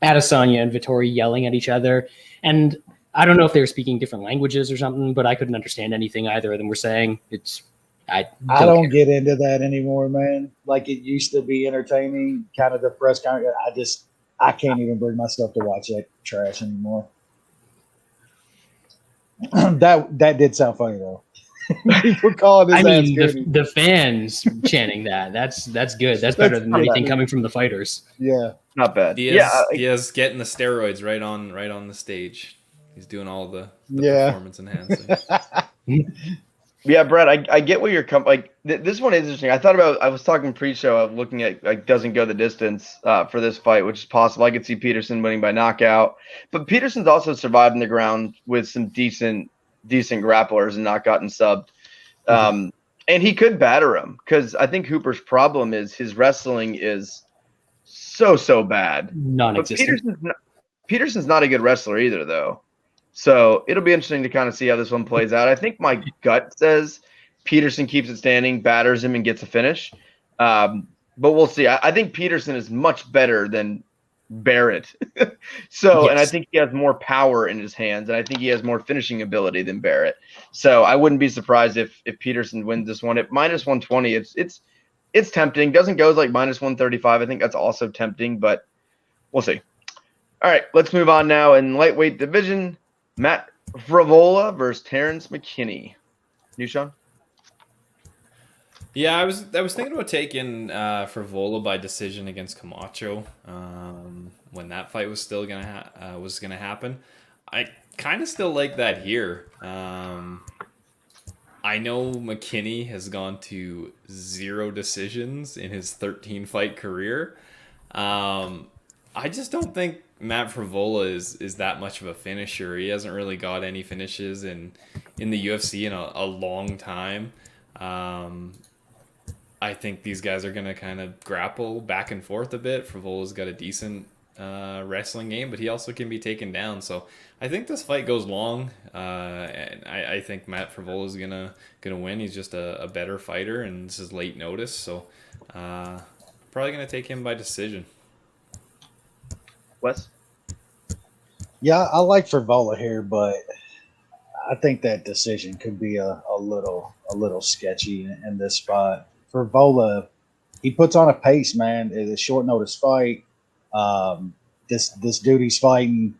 Adesanya and Vettori yelling at each other, and I don't know if they were speaking different languages or something, but I couldn't understand anything either of them were saying. I don't get into that anymore, man. Like it used to be entertaining, kind of the press conference. I can't even bring myself to watch that trash anymore. That did sound funny though. People calling his the fans chanting that. That's good. That's better than anything coming from the fighters. Yeah, not bad. Diaz getting the steroids right on the stage. He's doing all the performance enhancing. Yeah, Brett, I get where you're coming. Like this one is interesting. I was talking pre-show of looking at like doesn't go the distance for this fight, which is possible. I could see Peterson winning by knockout, but Peterson's also survived in the ground with some decent grapplers and not gotten subbed. And he could batter him because I think Hooper's problem is his wrestling is so bad. Non-existent. Peterson's not a good wrestler either, though. So it'll be interesting to kind of see how this one plays out. I think my gut says Peterson keeps it standing, batters him, and gets a finish. But we'll see. I think Peterson is much better than Barrett. So, and I Yes. think he has more power in his hands, and I think he has more finishing ability than Barrett. So I wouldn't be surprised if Peterson wins this one at minus 120. It's tempting. Doesn't go as like minus 135. I think that's also tempting, but we'll see. All right, let's move on now in lightweight division. Matt Frevola versus Terrence McKinney. You, Sean? Yeah, I was thinking about taking Frevola by decision against Camacho when that fight was still gonna happen. I kind of still like that here. I know McKinney has gone to 0 decisions in his 13 fight career. I just don't think Matt Frevola is that much of a finisher. He hasn't really got any finishes in the UFC in a long time. I think these guys are going to kind of grapple back and forth a bit. Frivola's got a decent wrestling game, but he also can be taken down. So I think this fight goes long, and I think Matt Frivola's gonna win. He's just a better fighter, and this is late notice, so probably gonna take him by decision. Wes? Yeah, I like Frevola here, but I think that decision could be a little sketchy in this spot. Frevola, he puts on a pace, man. It's a short notice fight. This dude he's fighting,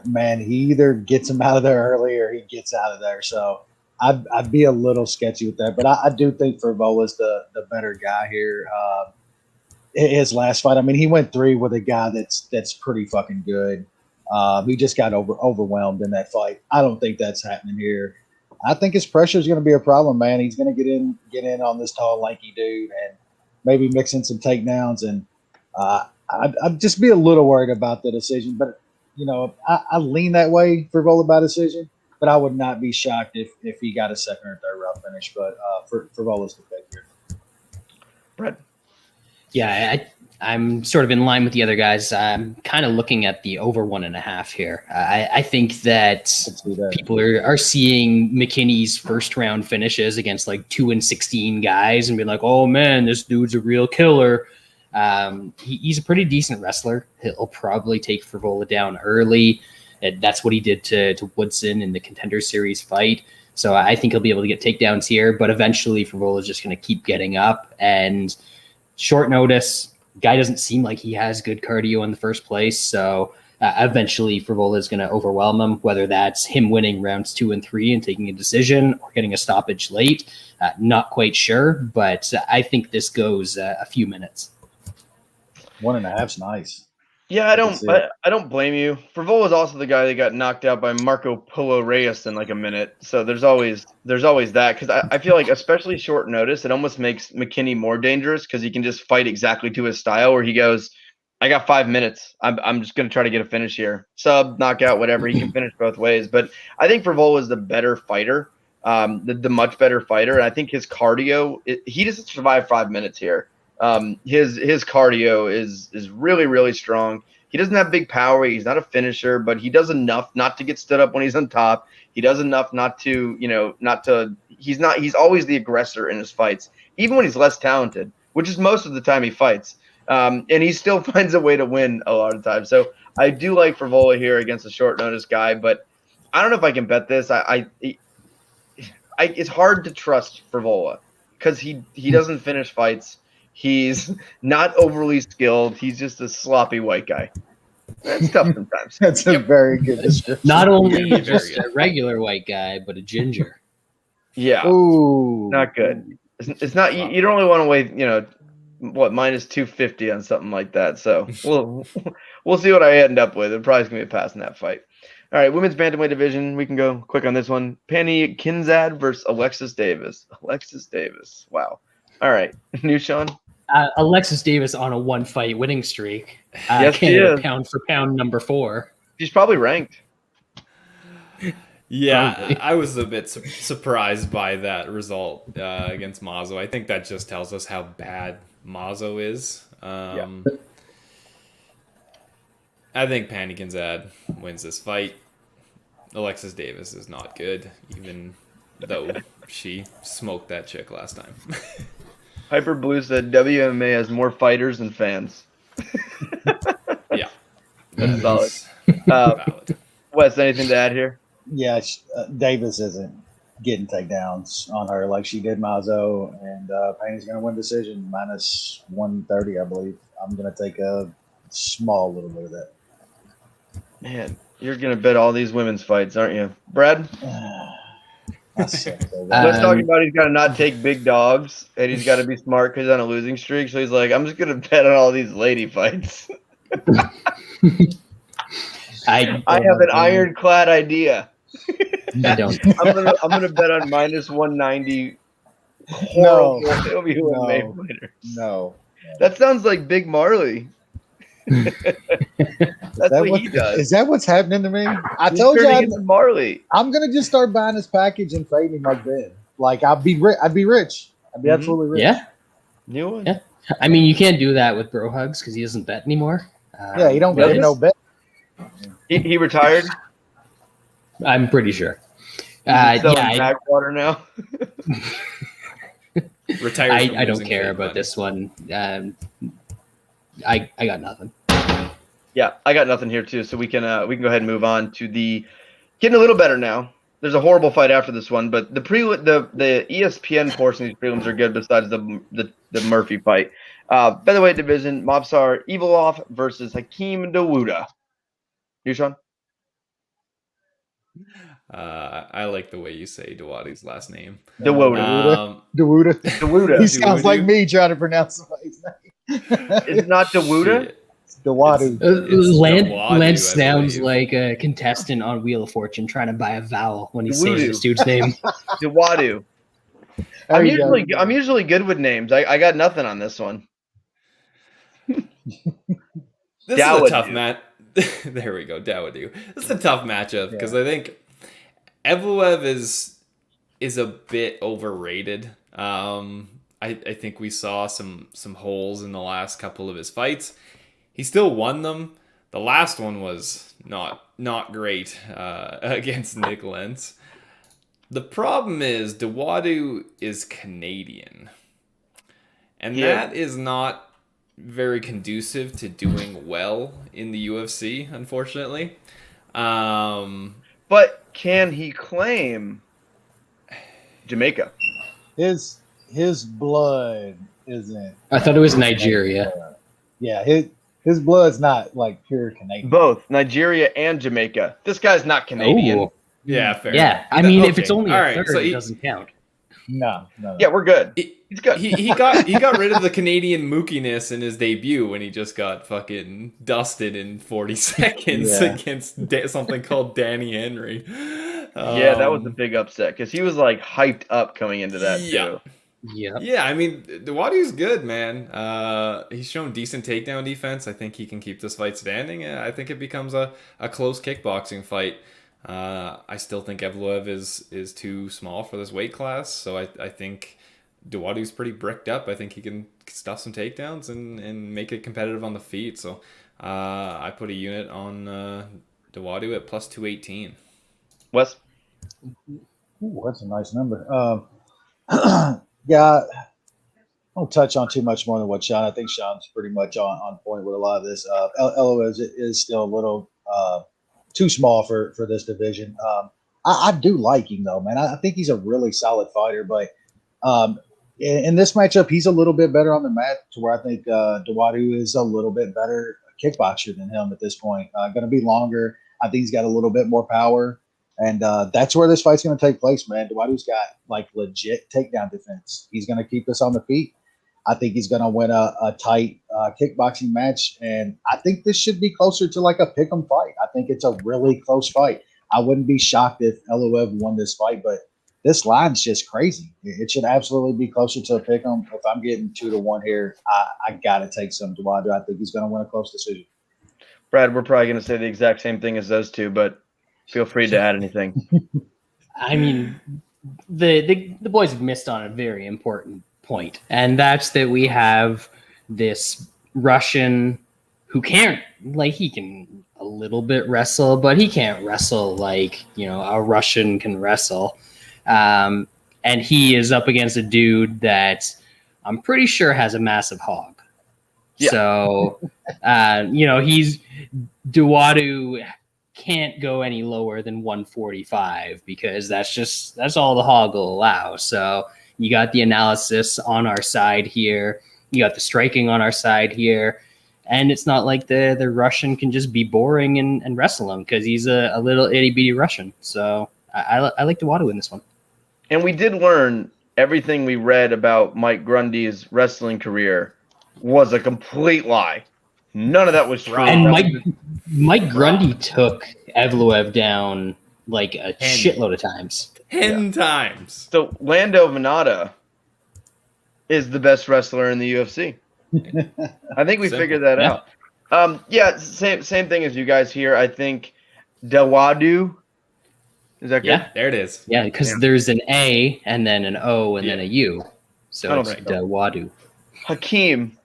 man, he either gets him out of there early or he gets out of there. So I'd be a little sketchy with that. But I do think Frevola's the better guy here. His last fight, I mean, he went 3 with a guy that's pretty fucking good. He just got overwhelmed in that fight. I don't think that's happening here. I think his pressure is going to be a problem, man. He's going to get in on this tall, lanky dude and maybe mix in some takedowns. And I'd just be a little worried about the decision. But, you know, I lean that way for Frevola by decision. But I would not be shocked if he got a second or third round finish. But Frevola's the pick here. Brett? Yeah, I'm sort of in line with the other guys. I'm kind of looking at the over 1.5 here. I think that people are seeing McKinney's first round finishes against like 2-16 guys and being like, oh man, this dude's a real killer. He's a pretty decent wrestler. He'll probably take Frevola down early. That's what he did to Woodson in the Contender Series fight. So I think he'll be able to get takedowns here, but eventually Frevola is just going to keep getting up. And short notice, guy doesn't seem like he has good cardio in the first place. So eventually Frevola is going to overwhelm him, whether that's him winning rounds 2 and 3 and taking a decision or getting a stoppage late. Not quite sure, but I think this goes a few minutes. 1.5's nice. Yeah, I don't blame you. Frevola is also the guy that got knocked out by Marco Polo Reyes in like a minute. So there's always that, because I feel like, especially short notice, it almost makes McKinney more dangerous because he can just fight exactly to his style, where he goes, I got 5 minutes. I'm just going to try to get a finish here. Sub, knockout, whatever. He can finish both ways. But I think Frevola is the better fighter, the much better fighter. And I think his cardio, he doesn't survive 5 minutes here. His cardio is really, really strong. He doesn't have big power. He's not a finisher, but he does enough not to get stood up when he's on top. He does enough not to, he's always the aggressor in his fights, even when he's less talented, which is most of the time he fights. And he still finds a way to win a lot of times. So I do like Frevola here against a short notice guy, but I don't know if I can bet this. It's hard to trust Frevola because he doesn't finish fights. He's not overly skilled. He's just a sloppy white guy. That's tough sometimes. That's a very good description. Not only just a regular white guy, but a ginger. Yeah. Ooh. Not good. It's not. You don't really want to weigh, minus 250 on something like that. So we'll see what I end up with. It probably going to be a pass in that fight. All right, women's bantamweight division. We can go quick on this one. Penny Kianzad versus Alexis Davis. Alexis Davis. Wow. All right. New Sean? Alexis Davis on a 1-fight winning streak. Yes, she is. Pound for pound number 4. She's probably ranked. Yeah, Probably. I was a bit surprised by that result against Mazo. I think that just tells us how bad Mazo is. I think Penny Kianzad wins this fight. Alexis Davis is not good, even though she smoked that chick last time. Hyper Blue said WMA has more fighters than fans. That's solid. Valid. Wes, anything to add here? Yeah, Davis isn't getting takedowns on her like she did Mazo, and Payne's going to win decision minus 130, I believe. I'm going to take a small little bit of that. Man, you're going to bet all these women's fights, aren't you? Brad? Let's talk about he's got to not take big dogs, and he's got to be smart because he's on a losing streak. So he's like, I'm just going to bet on all these lady fights. I have an ironclad idea. I don't. I'm gonna bet on minus 190. Horrible. It'll be MMA fighter. No. That sounds like Big Marley. That's what he does. Is that what's happening to me? He's told you Marley. I'm gonna just start buying his package and fading him like Ben. Like I'd be rich. I'd be absolutely rich. Yeah. New one. Yeah. I mean, you can't do that with Bro Hugs because he doesn't bet anymore. Yeah, he don't get no bet. He retired. I'm pretty sure. Backwater now. Retired. I don't care about this one. I got nothing. Yeah, I got nothing here too. So we can go ahead and move on to the getting a little better now. There's a horrible fight after this one, but the ESPN portion of these prelims are good. Besides the Murphy fight, featherweight division, Mobsar Evloev versus Hakeem Dawodu. You, Sean? I like the way you say Dawodu's last name. Dawodu. He sounds like me trying to pronounce somebody's name. It's not Dawodu. It's Dawodu. Lance sounds like a contestant on Wheel of Fortune trying to buy a vowel when he's saying this dude's name. Dawodu. I'm usually good with names. I got nothing on this one. This is a tough match. There we go, Dawodu. This is a tough matchup because I think Evloev is a bit overrated. I think we saw some holes in the last couple of his fights. He still won them. The last one was not great against Nick Lentz. The problem is Dawodu is Canadian, and that is not very conducive to doing well in the UFC, unfortunately. But can he claim Jamaica? His blood isn't. I thought it was Nigeria. Yeah, his blood's not like pure Canadian. Both Nigeria and Jamaica. This guy's not Canadian. Oh. Yeah, fair. Yeah, I mean, if it's only a third, so it doesn't count. No. Yeah, we're good. He's good. He got rid of the Canadian mookiness in his debut when he just got fucking dusted in 40 seconds against something called Danny Henry. Yeah, that was a big upset because he was like hyped up coming into that too. Yeah. I mean, Dawodu's good, man. He's shown decent takedown defense. I think he can keep this fight standing. I think it becomes a close kickboxing fight. I still think Evloev is too small for this weight class, so I think Dawodu's pretty bricked up. I think he can stuff some takedowns and make it competitive on the feet. So I put a unit on Dawodu at plus 218. Wes? Ooh, that's a nice number. Yeah, I won't touch on too much more than what Sean. I think Sean's pretty much on point with a lot of this. LOS is still a little too small for this division. I do like him though, man. I think he's a really solid fighter, but in this matchup, he's a little bit better on the mat to where I think Dawodu is a little bit better kickboxer than him at this point. Going to be longer. I think he's got a little bit more power. And that's where this fight's going to take place, man. Dawodu's got like legit takedown defense. He's going to keep us on the feet. I think he's going to win a tight kickboxing match. And I think this should be closer to like a pick'em fight. I think it's a really close fight. I wouldn't be shocked if Evloev won this fight, but this line's just crazy. It should absolutely be closer to a pick'em. If I'm getting 2-1 here, I got to take some Dawodu. I think he's going to win a close decision. Brad, we're probably going to say the exact same thing as those two, but feel free to add anything. I mean, the boys have missed on a very important point, and that's that we have this Russian who can't, like, he can a little bit wrestle, but he can't wrestle like, a Russian can wrestle. And he is up against a dude that I'm pretty sure has a massive hog. Yeah. So, he's Dawodu can't go any lower than 145 because that's all the hog will allow. So you got the analysis on our side here. You got the striking on our side here. And it's not like the Russian can just be boring and wrestle him because he's a little itty-bitty Russian. So I like Dawodu in this one. And we did learn everything we read about Mike Grundy's wrestling career was a complete lie. None of that was true. And Mike Grundy took Evloev down like a shitload of times. 10 times. So Lando Venata is the best wrestler in the UFC. I think we figured that out. Same thing as you guys here. I think Dawodu. Is that good? Yeah, there it is. Yeah, because there's an A and then an O and then a U. So it's Dawodu. Hakeem.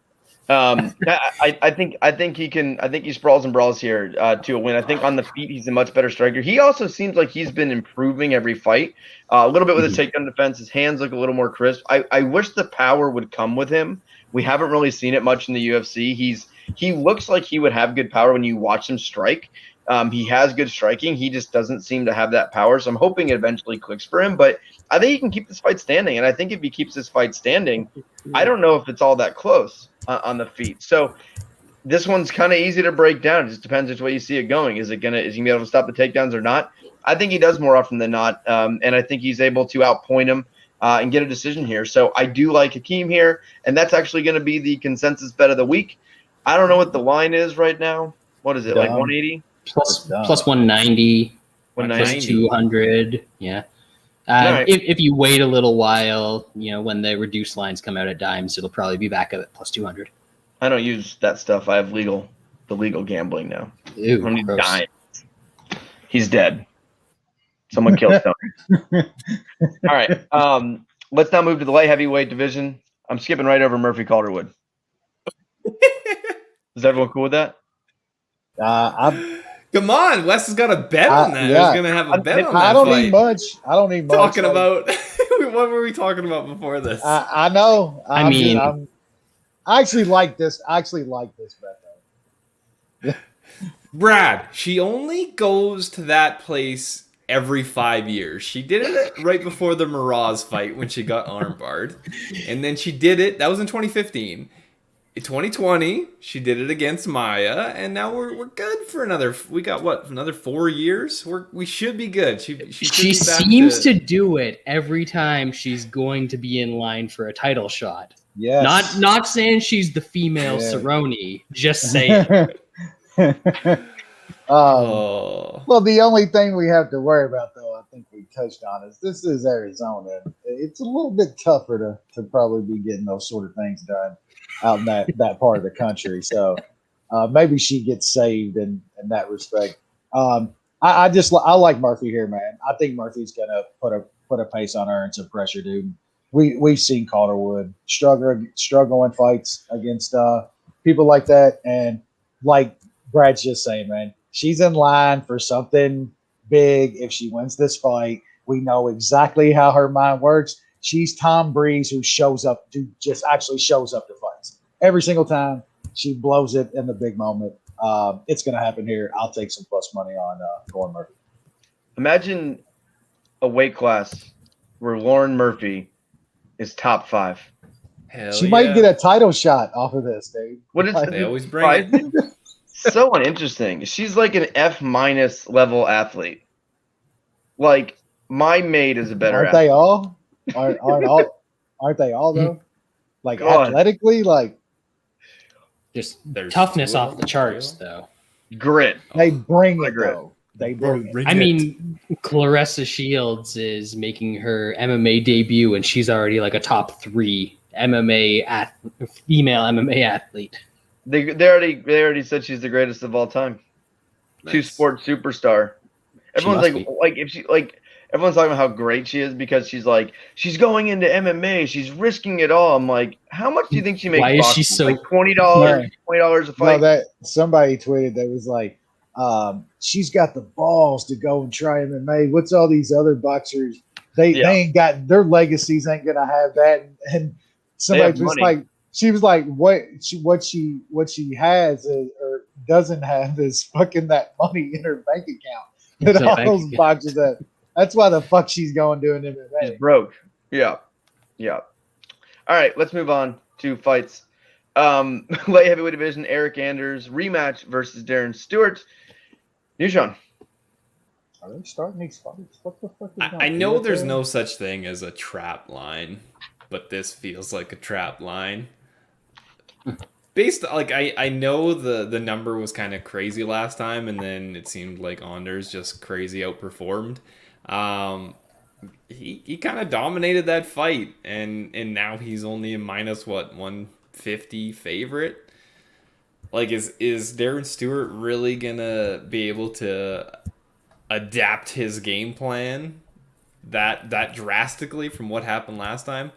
I think he can. I think he sprawls and brawls here to a win. I think on the feet he's a much better striker. He also seems like he's been improving every fight. A little bit with his takedown defense. His hands look a little more crisp. I wish the power would come with him. We haven't really seen it much in the UFC. He looks like he would have good power when you watch him strike. He has good striking. He just doesn't seem to have that power. So I'm hoping it eventually clicks for him. But I think he can keep this fight standing. And I think if he keeps this fight standing, I don't know if it's all that close on the feet. So this one's kind of easy to break down. It just depends which way you see it going. Is he gonna be able to stop the takedowns or not? I think he does more often than not. And I think he's able to outpoint him and get a decision here. So I do like Hakeem here. And that's actually going to be the consensus bet of the week. I don't know what the line is right now. What is it, like 180? Plus 190, 190. plus 200. Yeah. Right. If you wait a little while, when the reduced lines come out at dimes, it'll probably be back up at plus 200. I don't use that stuff. I have the legal gambling now. Ew, I don't need gross. dimes. He's dead. Someone killed Tony. All right. Let's now move to the light heavyweight division. I'm skipping right over Murphy Calderwood. Is everyone cool with that? Come on, Wes has got a bet on that. Yeah. He's gonna have a bet on that. I don't fight. need much. Talking about what were we talking about before this? I know. I actually like this. I actually like this bet though. Brad, she only goes to that place every 5 years. She did it right before the Miraz fight when she got armbarred. And then she did it, that was in 2015. In 2020, she did it against Maia, and now we're good for another 4 years? We should be good. She seems to do it every time she's going to be in line for a title shot. Yes. Not saying she's the female Cerrone, just saying. Well, the only thing we have to worry about, though, I think we touched on, is this is Arizona. It's a little bit tougher to probably be getting those sort of things done out in that part of the country. So maybe she gets saved in that respect. I like Murphy here, man. I think Murphy's gonna put a pace on her and some pressure, dude. We've seen Calderwood struggle in fights against people like that, and like Brad's just saying, man, she's in line for something big. If she wins this fight, we know exactly how her mind works. She's Tom Breeze who just actually shows up to fights. Every single time she blows it in the big moment. It's going to happen here. I'll take some plus money on Lauren Murphy. Imagine a weight class where Lauren Murphy is top 5. She might get a title shot off of this, dude. What is they always bring it. So uninteresting. She's like an F- level athlete. Like, my maid is a better athlete. They all? Aren't they all though? Like athletically, like just toughness off the charts though. Grit. They bring it though. They bring it. I mean, Clarissa Shields is making her MMA debut, and she's already like a top 3 female MMA athlete. They already said she's the greatest of all time. Nice. 2-sport superstar. Everyone's everyone's talking about how great she is because she's going into MMA. She's risking it all. I'm like, how much do you think she makes? Why is she so like $20 a fight? No, that somebody tweeted that was like, she's got the balls to go and try MMA. What's all these other boxers? They ain't got their legacies ain't gonna have that. And somebody was like, she was like, what she has is, or doesn't have is fucking that money in her bank account. That all those boxes that. That's why the fuck she's going doing MMA. She's broke. Yeah. All right, let's move on to fights. Light heavyweight division, Eric Anders rematch versus Darren Stewart. Nushan. Are they starting these fights? What the fuck is I know there's no such thing as a trap line, but this feels like a trap line. Based, like, I know the number was kind of crazy last time, and then it seemed like Anders just crazy outperformed. He kind of dominated that fight, and now he's only a minus 150 favorite. Like, is Darren Stewart really gonna be able to adapt his game plan that drastically from what happened last time?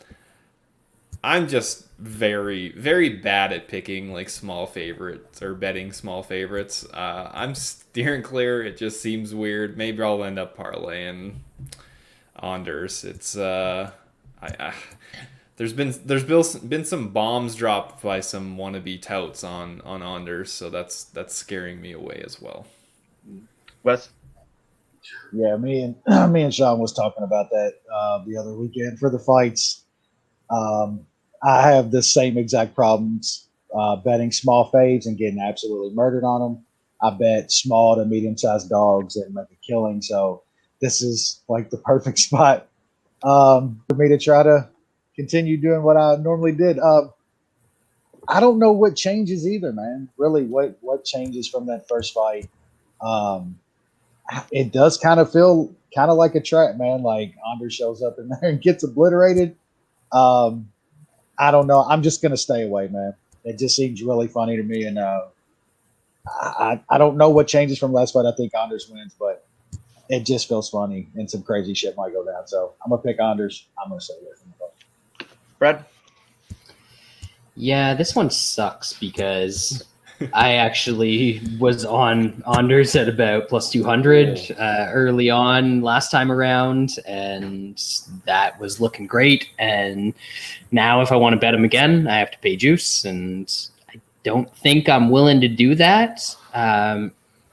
I'm just very, very bad at picking like small favorites or betting small favorites. I'm steering clear. It just seems weird. Maybe I'll end up parlaying Anders. It's there's been some bombs dropped by some wannabe touts on Anders, so that's scaring me away as well. Wes? Yeah, me and Sean was talking about that the other weekend for the fights. I have the same exact problems betting small fades and getting absolutely murdered on them. I bet small to medium-sized dogs and make a killing. So this is like the perfect spot for me to try to continue doing what I normally did. I don't know what changes either, man. Really, what changes from that first fight? It does kind of feel kind of like a trap, man. Like Anders shows up in there and gets obliterated. I don't know. I'm just gonna stay away, man. It just seems really funny to me, and I don't know what changes from last fight. I think Anders wins, but it just feels funny, and some crazy shit might go down. So I'm gonna pick Anders. I'm gonna stay away from the fight. Brad? Yeah, this one sucks because I actually was on Anders at about plus 200 early on last time around, and that was looking great. And now if I want to bet him again, I have to pay juice, and I don't think I'm willing to do that.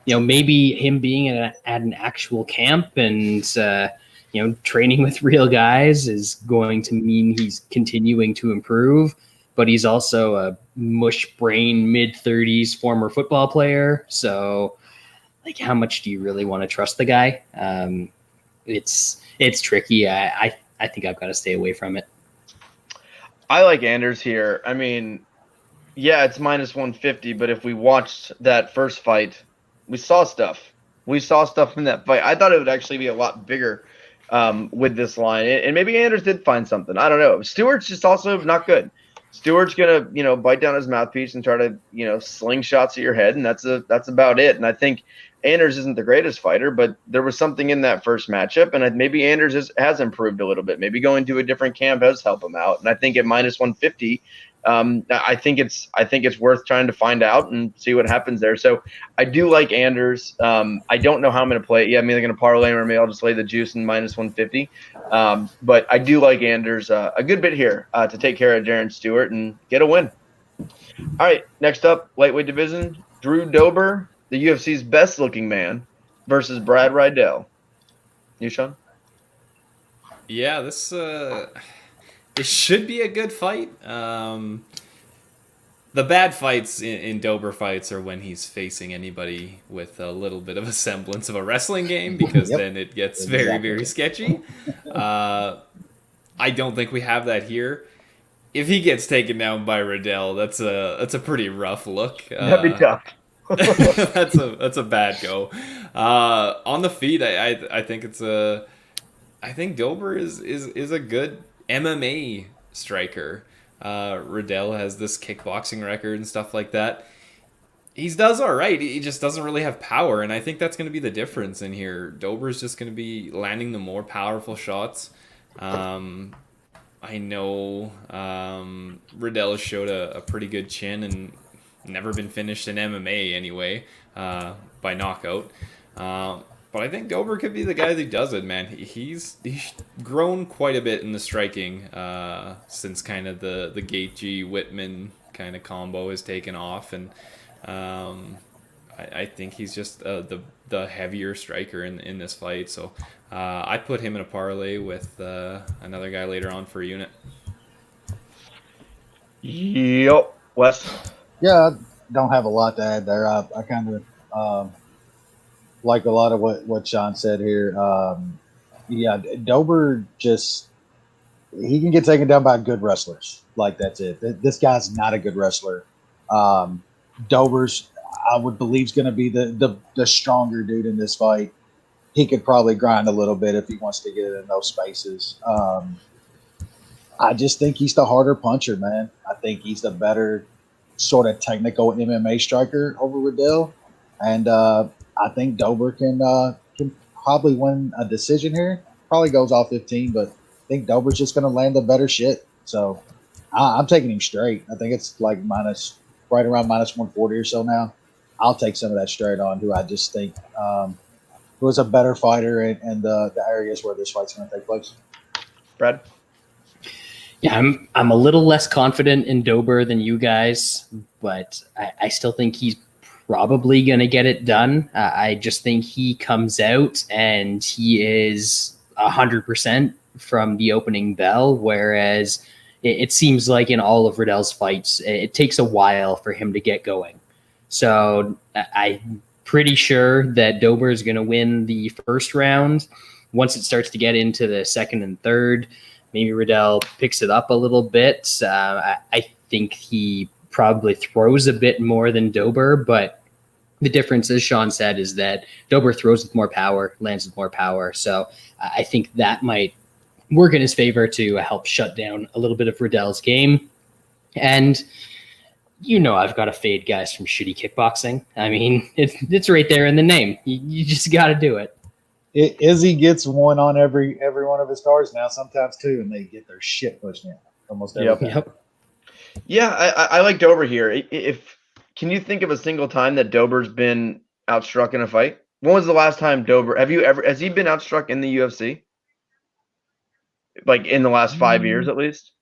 Maybe him being at an actual camp and training with real guys is going to mean he's continuing to improve. But he's also a mush brain mid-30s former football player. So, like, how much do you really want to trust the guy? It's tricky. I think I've got to stay away from it. I like Anders here. I mean, yeah, it's minus 150, but if we watched that first fight, we saw stuff. We saw stuff in that fight. I thought it would actually be a lot bigger with this line. And maybe Anders did find something. I don't know. Stewart's just also not good. Stewart's gonna, bite down his mouthpiece and try to, sling shots at your head, and that's about it. And I think Anders isn't the greatest fighter, but there was something in that first matchup, and maybe Anders has improved a little bit. Maybe going to a different camp has helped him out. And I think at minus 150, I think it's worth trying to find out and see what happens there. So I do like Anders. I don't know how I'm going to play it. Yeah, I'm either going to parlay or maybe I'll just lay the juice in minus 150. But I do like Anders a good bit here to take care of Darren Stewart and get a win. All right, next up, lightweight division, Drew Dober, the UFC's best-looking man, versus Brad Riddell. You, Sean? Yeah, this it should be a good fight. The bad fights in Dober fights are when he's facing anybody with a little bit of a semblance of a wrestling game, because then it gets very, very sketchy. I don't think we have that here. If he gets taken down by Riddell, that's a pretty rough look. That'd be tough. that's a bad go. On the feet, I think I think Dober is a good MMA striker. Riddell has this kickboxing record and stuff like that. He does all right. He just doesn't really have power, and I think that's going to be the difference in here. Dober's just going to be landing the more powerful shots. I know Riddell showed a pretty good chin and never been finished in MMA anyway by knockout. But I think Dober could be the guy that does it, man. He's grown quite a bit in the striking since kind of the Gaethje Whitman kind of combo has taken off, and I think he's just the heavier striker in this fight. So I put him in a parlay with another guy later on for a unit. Yep. Wes? Yeah, I don't have a lot to add there. I kind of like a lot of what Sean said here. Yeah, Dober he can get taken down by good wrestlers. Like, that's it. This guy's not a good wrestler. Dober's, I would believe, is going to be the stronger dude in this fight. He could probably grind a little bit if he wants to get in those spaces. I just think he's the harder puncher, man. I think he's the better sort of technical MMA striker over Riddell. And I think Dober can probably win a decision here. Probably goes off 15, but I think Dober's just going to land the better shit. So I'm taking him straight. I think it's like right around minus 140 or so now. I'll take some of that straight on, who I just think who is a better fighter in the areas where this fight's going to take place. Brad? Yeah, I'm a little less confident in Dober than you guys, but I still think he's probably going to get it done. I just think he comes out and he is 100% from the opening bell, whereas it seems like in all of Riddell's fights, it takes a while for him to get going. So I'm pretty sure that Dober is going to win the first round. Once it starts to get into the second and third, maybe Riddell picks it up a little bit. I think he probably throws a bit more than Dober, but the difference, as Sean said, is that Dober throws with more power, lands with more power. So I think that might work in his favor to help shut down a little bit of Riddell's game. And I've got to fade guys from shitty kickboxing. I mean, it's right there in the name. You just got to do it. Izzy gets one on every one of his cards now, sometimes two, and they get their shit pushed in almost every time. Yep. Yeah, I like Dober here. Can you think of a single time that Dober's been outstruck in a fight? When was the last time Dober? Has he been outstruck in the UFC? Like in the last 5 years, at least?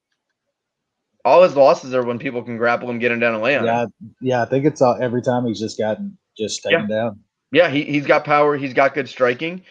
All his losses are when people can grapple him, get him down, and lay on him. Yeah, I think it's every time he's just taken down. Yeah, he's got power. He's got good striking.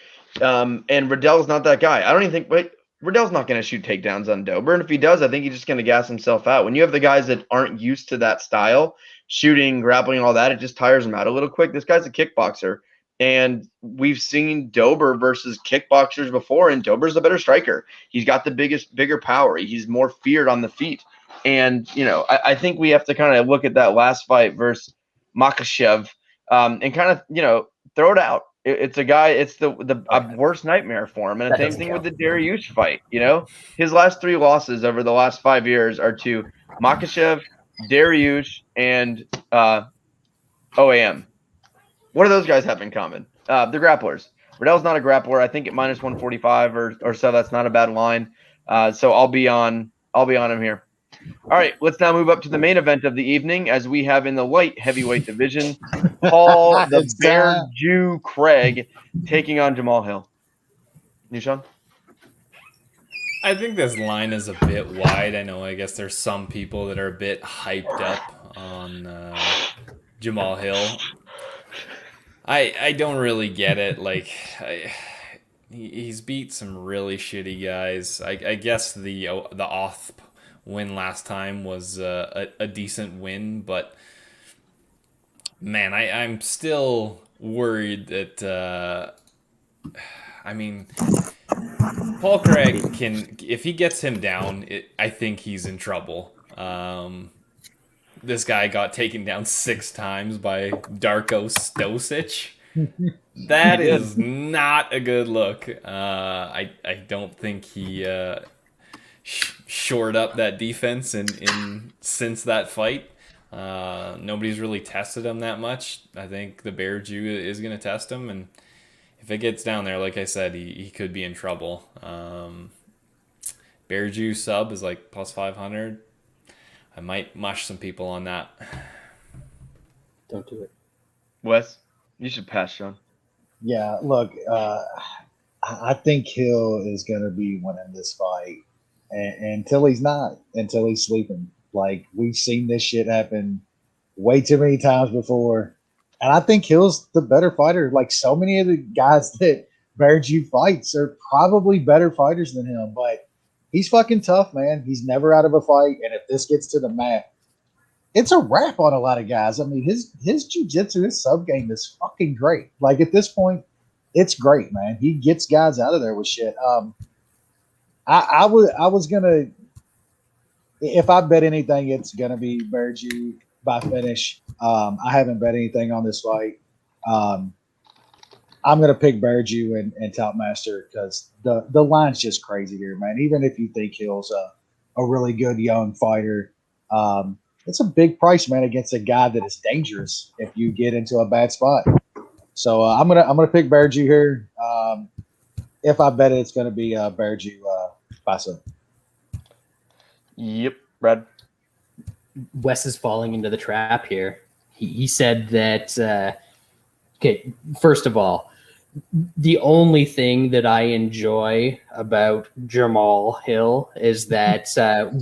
And Riddell's not that guy. I don't even think Riddell's not going to shoot takedowns on Dober. And if he does, I think he's just going to gas himself out. When you have the guys that aren't used to that style, shooting, grappling, and all that, it just tires them out a little quick. This guy's a kickboxer. And we've seen Dober versus kickboxers before, and Dober's the better striker. He's got the bigger power. He's more feared on the feet. And, I think we have to kind of look at that last fight versus Makhachev and kind of, throw it out. It's a guy, it's the worst nightmare for him. And the same thing with the Dariush fight. His last 3 losses over the last 5 years are to Makhachev, Dariush, and OAM. What do those guys have in common? They're grapplers. Riddell's not a grappler. I think at minus 145 or so, that's not a bad line. So I'll be on him here. All right, let's now move up to the main event of the evening, as we have in the light heavyweight division, Paul the Bear Jew Craig taking on Jamal Hill. Nishan? I think this line is a bit wide. I guess there's some people that are a bit hyped up on Jamal Hill. I don't really get it. Like, he's beat some really shitty guys. I guess the Oth win last time was a decent win, but man, I'm still worried that Paul Craig can, if he gets him down, I think he's in trouble. This guy got taken down 6 times by Darko Stosic. That is not a good look. I don't think he shored up that defense since that fight. Nobody's really tested him that much. I think the Bear Jew is going to test him, and if it gets down there, like I said, he could be in trouble. Bear Jew sub is like plus 500. I might mush some people on that. Don't do it. Wes, you should pass, Sean. Yeah, look, I think Hill is going to be winning this fight until he's not, until he's sleeping. Like, we've seen this shit happen way too many times before. And I think Hill's the better fighter. Like, so many of the guys that Berju fights are probably better fighters than him. But he's fucking tough, man. He's never out of a fight. And if this gets to the mat, it's a wrap on a lot of guys. I mean, his jiu-jitsu, his sub game is fucking great. Like, at this point, it's great, man. He gets guys out of there with shit. I was gonna, if I bet anything, it's gonna be Berju by finish. I haven't bet anything on this fight. I'm gonna pick Berju and Topmaster because the line's just crazy here, man. Even if you think Hill's a really good young fighter, it's a big price, man, against a guy that is dangerous if you get into a bad spot. So I'm gonna pick Berju here. If I bet it, it's gonna be Berju by some. Yep, Brad. Wes is falling into the trap here. He said that. Okay, first of all, the only thing that I enjoy about Jamal Hill is that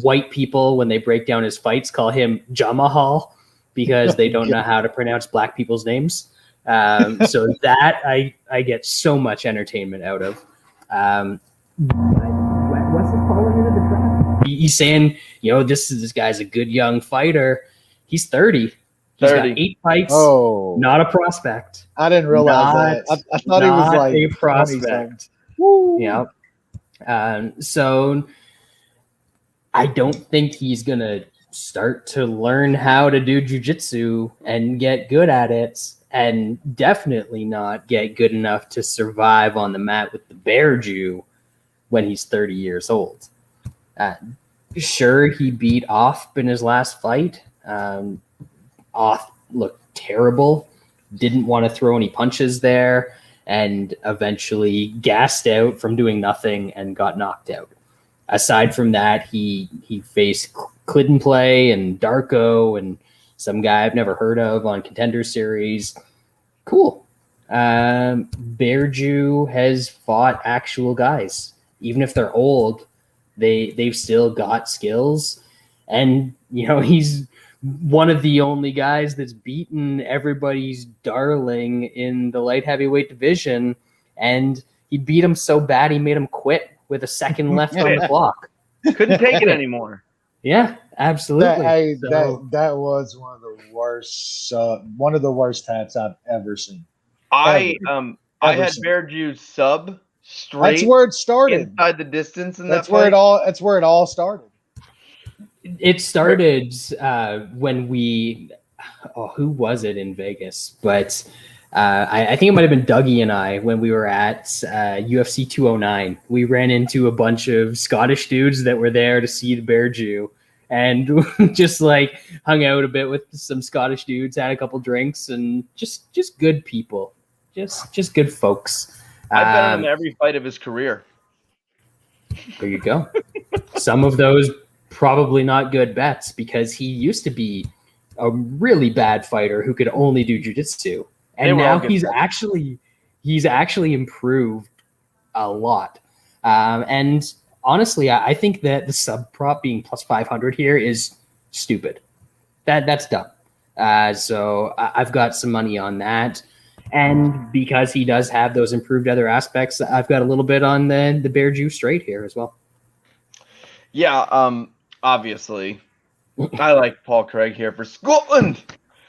white people, when they break down his fights, call him Jamahal because they don't know how to pronounce black people's names. So that I get so much entertainment out of. Wes is falling into the trap. He's saying, this guy's a good young fighter. He's 30. He's got 8 fights. Oh, not a prospect. I didn't realize that. I thought he was like a prospect. Yeah. So I don't think he's gonna start to learn how to do jiu-jitsu and get good at it, and definitely not get good enough to survive on the mat with the Bear Jew when he's 30 years old. Sure, he beat Off in his last fight. Off looked terrible, didn't want to throw any punches there, and eventually gassed out from doing nothing and got knocked out. Aside from that, he faced Clidden and Darko and some guy I've never heard of on Contender Series. Cool. Bearju has fought actual guys. Even if they're old, they've still got skills. And, he's one of the only guys that's beaten everybody's darling in the light heavyweight division. And he beat him so bad he made him quit with a second left on the clock. Couldn't take it anymore. Yeah, absolutely. That was one of the worst taps I've ever seen. I had Bearju sub straight. That's where it started. Inside the distance, and that's where it all started. It started when who was it in Vegas? But I think it might have been Dougie and I when we were at UFC 209. We ran into a bunch of Scottish dudes that were there to see the Bear Jew, and just like hung out a bit with some Scottish dudes, had a couple drinks, and just good people, just good folks. I've bet him every fight of his career. There you go. Some of those probably not good bets because he used to be a really bad fighter who could only do jiu-jitsu. And now he's actually improved a lot. And honestly, I think that the sub prop being plus 500 here is stupid. That's dumb. So I've got some money on that. And because he does have those improved other aspects, I've got a little bit on the Bear Jew straight here as well. Yeah, obviously. I like Paul Craig here for Scotland.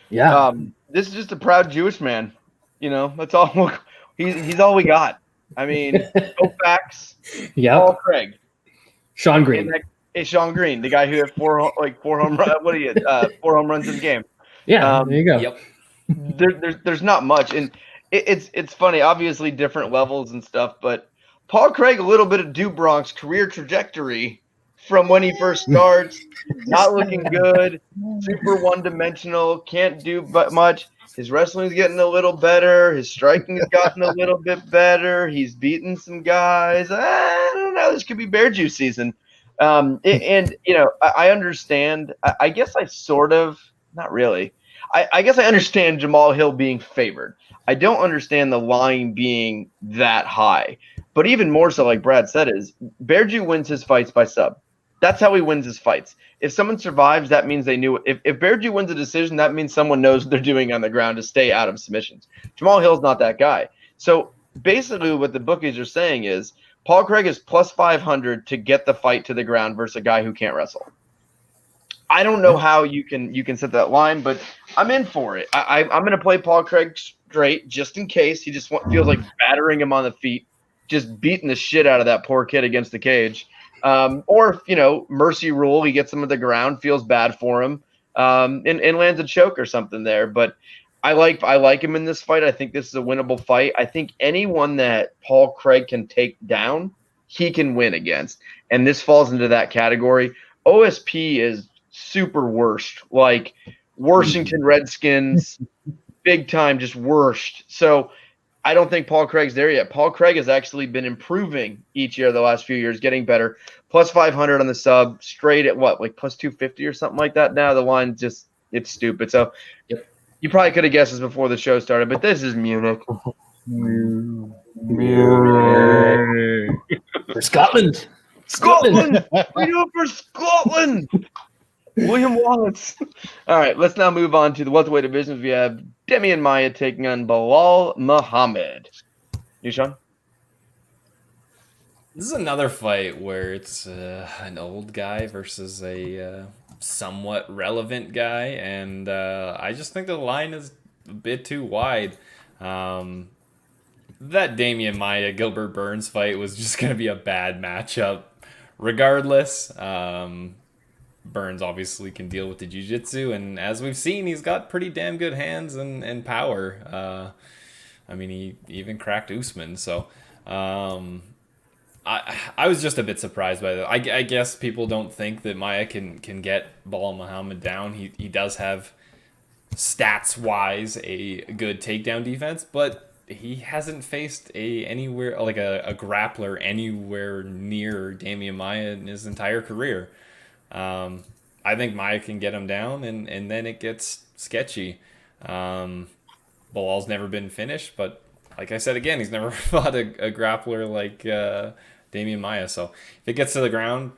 Yeah. This is just a proud Jewish man. That's all. He's all we got. I mean, Kofax, Paul Craig, Sean Green. Hey, Sean Green, the guy who had four home runs. What do you? 4 home runs in the game. Yeah, there you go. Yep. There's not much, and it's funny. Obviously, different levels and stuff, but Paul Craig, a little bit of Dubronk's career trajectory from when he first starts, not looking good, super one-dimensional, can't do but much. His wrestling's getting a little better. His striking has gotten a little bit better. He's beaten some guys. I don't know. This could be Bear Jew season. I understand. I guess I sort of, not really. I guess I understand Jamal Hill being favored. I don't understand the line being that high. But even more so, like Brad said, is Bearju wins his fights by sub. That's how he wins his fights. If someone survives, that means they knew it. If Bearju wins a decision, that means someone knows what they're doing on the ground to stay out of submissions. Jamal Hill's not that guy. So basically what the bookies are saying is Paul Craig is plus 500 to get the fight to the ground versus a guy who can't wrestle. I don't know how you can set that line, but I'm in for it. I'm going to play Paul Craig straight just in case. He just feels like battering him on the feet, just beating the shit out of that poor kid against the cage. Or, mercy rule, he gets him to the ground, feels bad for him, and lands a choke or something there. But I like him in this fight. I think this is a winnable fight. I think anyone that Paul Craig can take down, he can win against. And this falls into that category. OSP is super worst, like Washington Redskins, big time, just worst. So I don't think Paul Craig's there yet. Paul Craig has actually been improving each year the last few years, getting better. Plus 500 on the sub, straight at what, like plus 250 or something like that. Now the line just, it's stupid. So you probably could have guessed this before the show started, but this is Munich. For Scotland. Scotland! We do it for Scotland! William Wallace. All right, let's now move on to the welterweight divisions. We have Demian Maia taking on Belal Muhammad. You, Sean? This is another fight where it's an old guy versus a somewhat relevant guy, and I just think the line is a bit too wide. That Demian Maia Gilbert Burns fight was just going to be a bad matchup regardless. Burns obviously can deal with the jiu-jitsu, and as we've seen, he's got pretty damn good hands and power. He even cracked Usman, so I was just a bit surprised by that. I guess people don't think that Maia can get Belal Muhammad down. He does have stats-wise a good takedown defense, but he hasn't faced a grappler anywhere near Demian Maia in his entire career. I think Maia can get him down, and then it gets sketchy. Belal's never been finished, but like I said again, he's never fought a grappler like Demian Maia. So if it gets to the ground,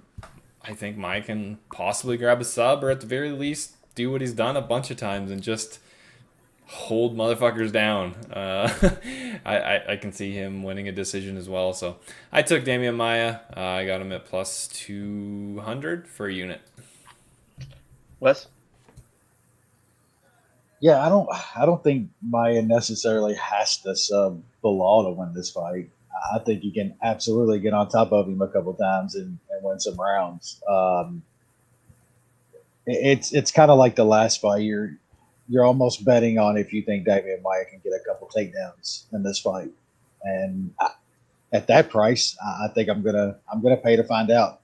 I think Maia can possibly grab a sub, or at the very least do what he's done a bunch of times and just hold motherfuckers down. I can see him winning a decision as well. So I took Demian Maia. I got him at plus 200 for a unit. Wes? Yeah, I don't think Maia necessarily has to sub Belal to win this fight. I think you can absolutely get on top of him a couple times and win some rounds. It's kind of like the last fight. You're almost betting on if you think Demian Maia can get a couple takedowns in this fight, and at that price, I think I'm gonna pay to find out.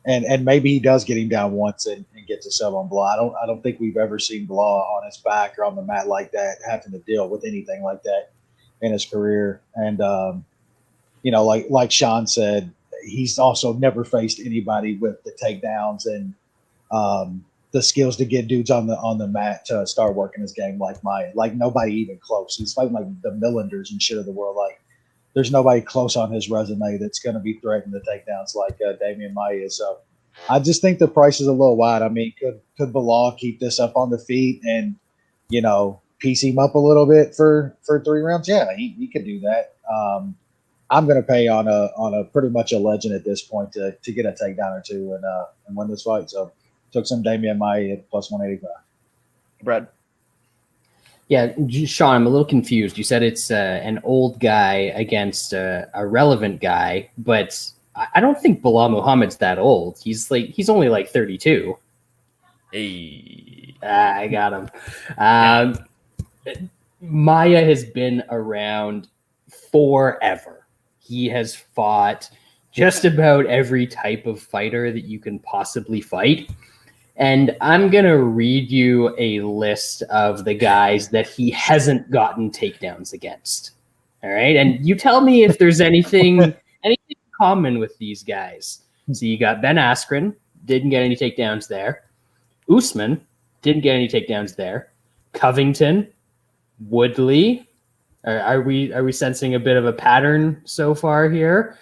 And maybe he does get him down once and gets a sub on Belal. I don't think we've ever seen Belal on his back or on the mat like that, having to deal with anything like that in his career. And like Sean said, he's also never faced anybody with the takedowns and the skills to get dudes on the mat to start working his game like Maia. Like nobody even close. He's fighting like the Millanders and shit of the world. Like there's nobody close on his resume that's going to be threatening the takedowns like Demian Maia. So I just think the price is a little wide. I mean, could Belal keep this up on the feet and piece him up a little bit for 3 rounds? Yeah, he could do that. I'm going to pay on a pretty much a legend at this point to get a takedown or two and win this fight. So took some Demian Maia at plus 185. Brad? Yeah, Sean, I'm a little confused. You said it's an old guy against a relevant guy, but I don't think Belal Muhammad's that old. He's only like 32. Hey, I got him. Maia has been around forever. He has fought just about every type of fighter that you can possibly fight. And I'm going to read you a list of the guys that he hasn't gotten takedowns against. All right. And you tell me if there's anything common with these guys. So you got Ben Askren, didn't get any takedowns there. Usman Didn't get any takedowns there. Covington, Woodley. Are we sensing a bit of a pattern so far here?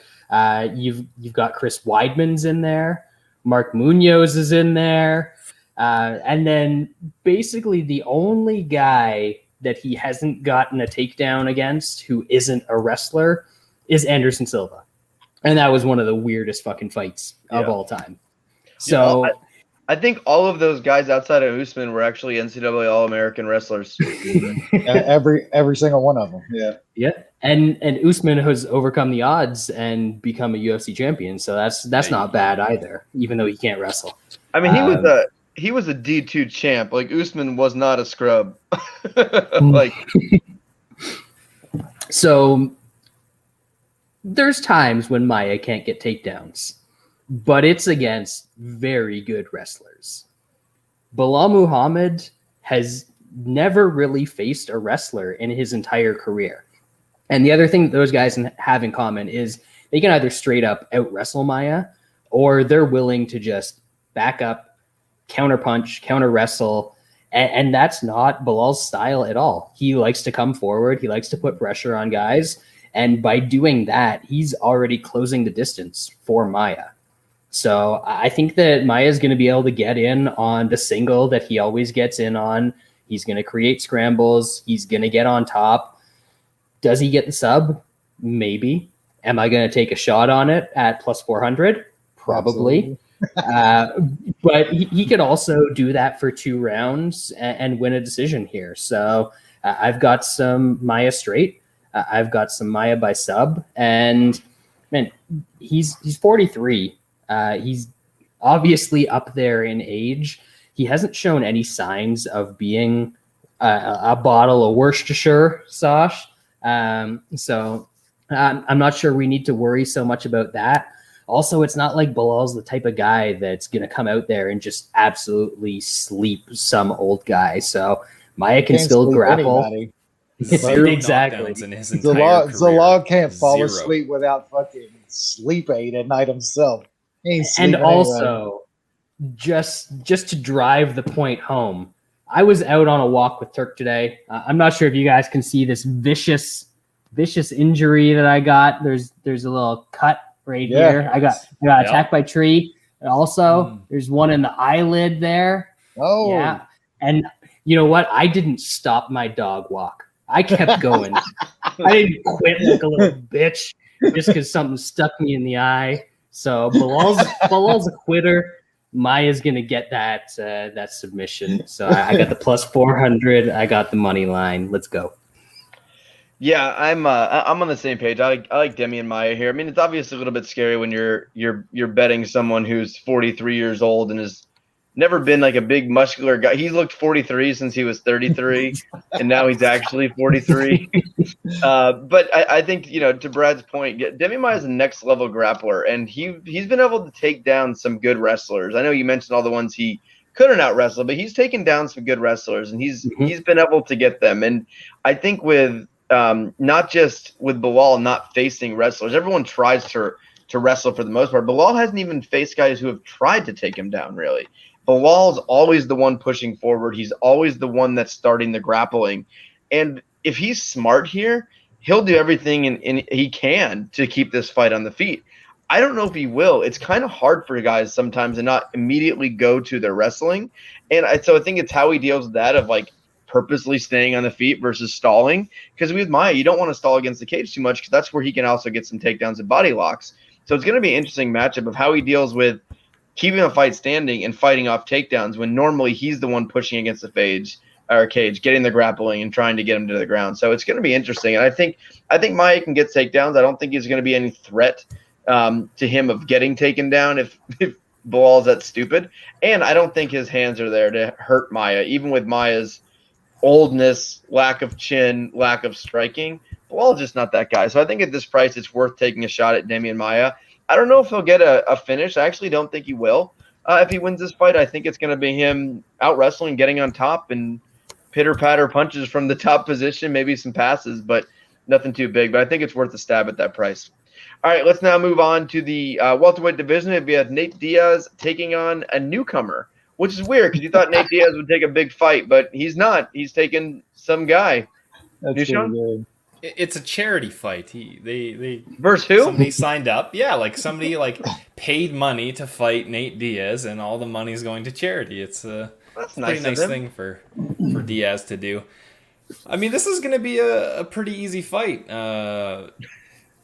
You've got Chris Weidman's in there. Mark Munoz is in there. And then basically the only guy that he hasn't gotten a takedown against who isn't a wrestler is Anderson Silva. And that was one of the weirdest fucking fights of all time. So I think all of those guys outside of Usman were actually NCAA All-American wrestlers. every single one of them. Yeah. Yeah. And Usman has overcome the odds and become a UFC champion. So that's not bad either, even though he can't wrestle. I mean, he was a D2 champ. Like, Usman was not a scrub. So there's times when Maia can't get takedowns, but it's against very good wrestlers. Bilal Muhammad has never really faced a wrestler in his entire career. And the other thing that those guys have in common is they can either straight up out wrestle Maia, or they're willing to just back up, counter punch, counter wrestle. And that's not Bilal's style at all. He likes to come forward. He likes to put pressure on guys. And by doing that, he's already closing the distance for Maia. So I think that Maia is going to be able to get in on the single that he always gets in on. He's going to create scrambles. He's going to get on top. Does he get the sub? Maybe. Am I going to take a shot on it at plus 400? Probably. But he could also do that for 2 rounds and win a decision here. So I've got some Maia straight. I've got some Maia by sub. And, man, he's 43. He's obviously up there in age. He hasn't shown any signs of being a bottle of Worcestershire sauce. So I'm not sure we need to worry so much about that. Also, it's not like Bilal's the type of guy that's going to come out there and just absolutely sleep some old guy. So Maia can still grapple. Exactly. In his entire career. Zalal can't fall 0. asleep without fucking sleep aid at night himself. And also, just to drive the point home, I was out on a walk with Turk today. I'm not sure if you guys can see this vicious injury that I got. There's a little cut right here. I got attacked by a tree. And also, there's one in the eyelid there. Oh, yeah. And you know what? I didn't stop my dog walk. I kept going. I didn't quit like a little bitch just because something stuck me in the eye. So Bilal's a quitter. Maia's gonna get that submission. So I got the plus 400. I got the money line. Let's go. Yeah, I'm on the same page. I like Demi and Maia here. I mean, it's obviously a little bit scary when you're betting someone who's 43 years old and has never been like a big muscular guy. He's looked 43 since he was 33, and now he's actually 43. But I think, to Brad's point, Demi Maia is a next level grappler, and he's been able to take down some good wrestlers. I know you mentioned all the ones he couldn't out wrestle, but he's taken down some good wrestlers, and he's been able to get them. And I think with not just with Bilal not facing wrestlers, everyone tries to wrestle for the most part. Bilal hasn't even faced guys who have tried to take him down, really. Bilal's always the one pushing forward. He's always the one that's starting the grappling. And if he's smart here, he'll do everything and he can to keep this fight on the feet. I don't know if he will. It's kind of hard for guys sometimes to not immediately go to their wrestling. And so I think it's how he deals with that of like purposely staying on the feet versus stalling. Because with Maia, you don't want to stall against the cage too much because that's where he can also get some takedowns and body locks. So it's going to be an interesting matchup of how he deals with keeping a fight standing and fighting off takedowns when normally he's the one pushing against the cage, getting the grappling and trying to get him to the ground. So it's going to be interesting. And I think Maia can get takedowns. I don't think he's going to be any threat to him of getting taken down if Bilal's that stupid. And I don't think his hands are there to hurt Maia, even with Maia's oldness, lack of chin, lack of striking. Bilal's just not that guy. So I think at this price, it's worth taking a shot at Demi and Maia. I don't know if he'll get a finish. I actually don't think he will. If he wins this fight, I think it's going to be him out wrestling, getting on top, and pitter-patter punches from the top position, maybe some passes, but nothing too big. But I think it's worth a stab at that price. All right, let's now move on to the welterweight division. We have Nate Diaz taking on a newcomer, which is weird because you thought Nate Diaz would take a big fight, but he's not. He's taking some guy. That's Nishon? good. It's a charity fight. They Versus who? somebody signed up. Yeah, like somebody like paid money to fight Nate Diaz, and all the money's going to charity. It's a That's pretty nice nice thing for Diaz to do. I mean, this is going to be a pretty easy fight.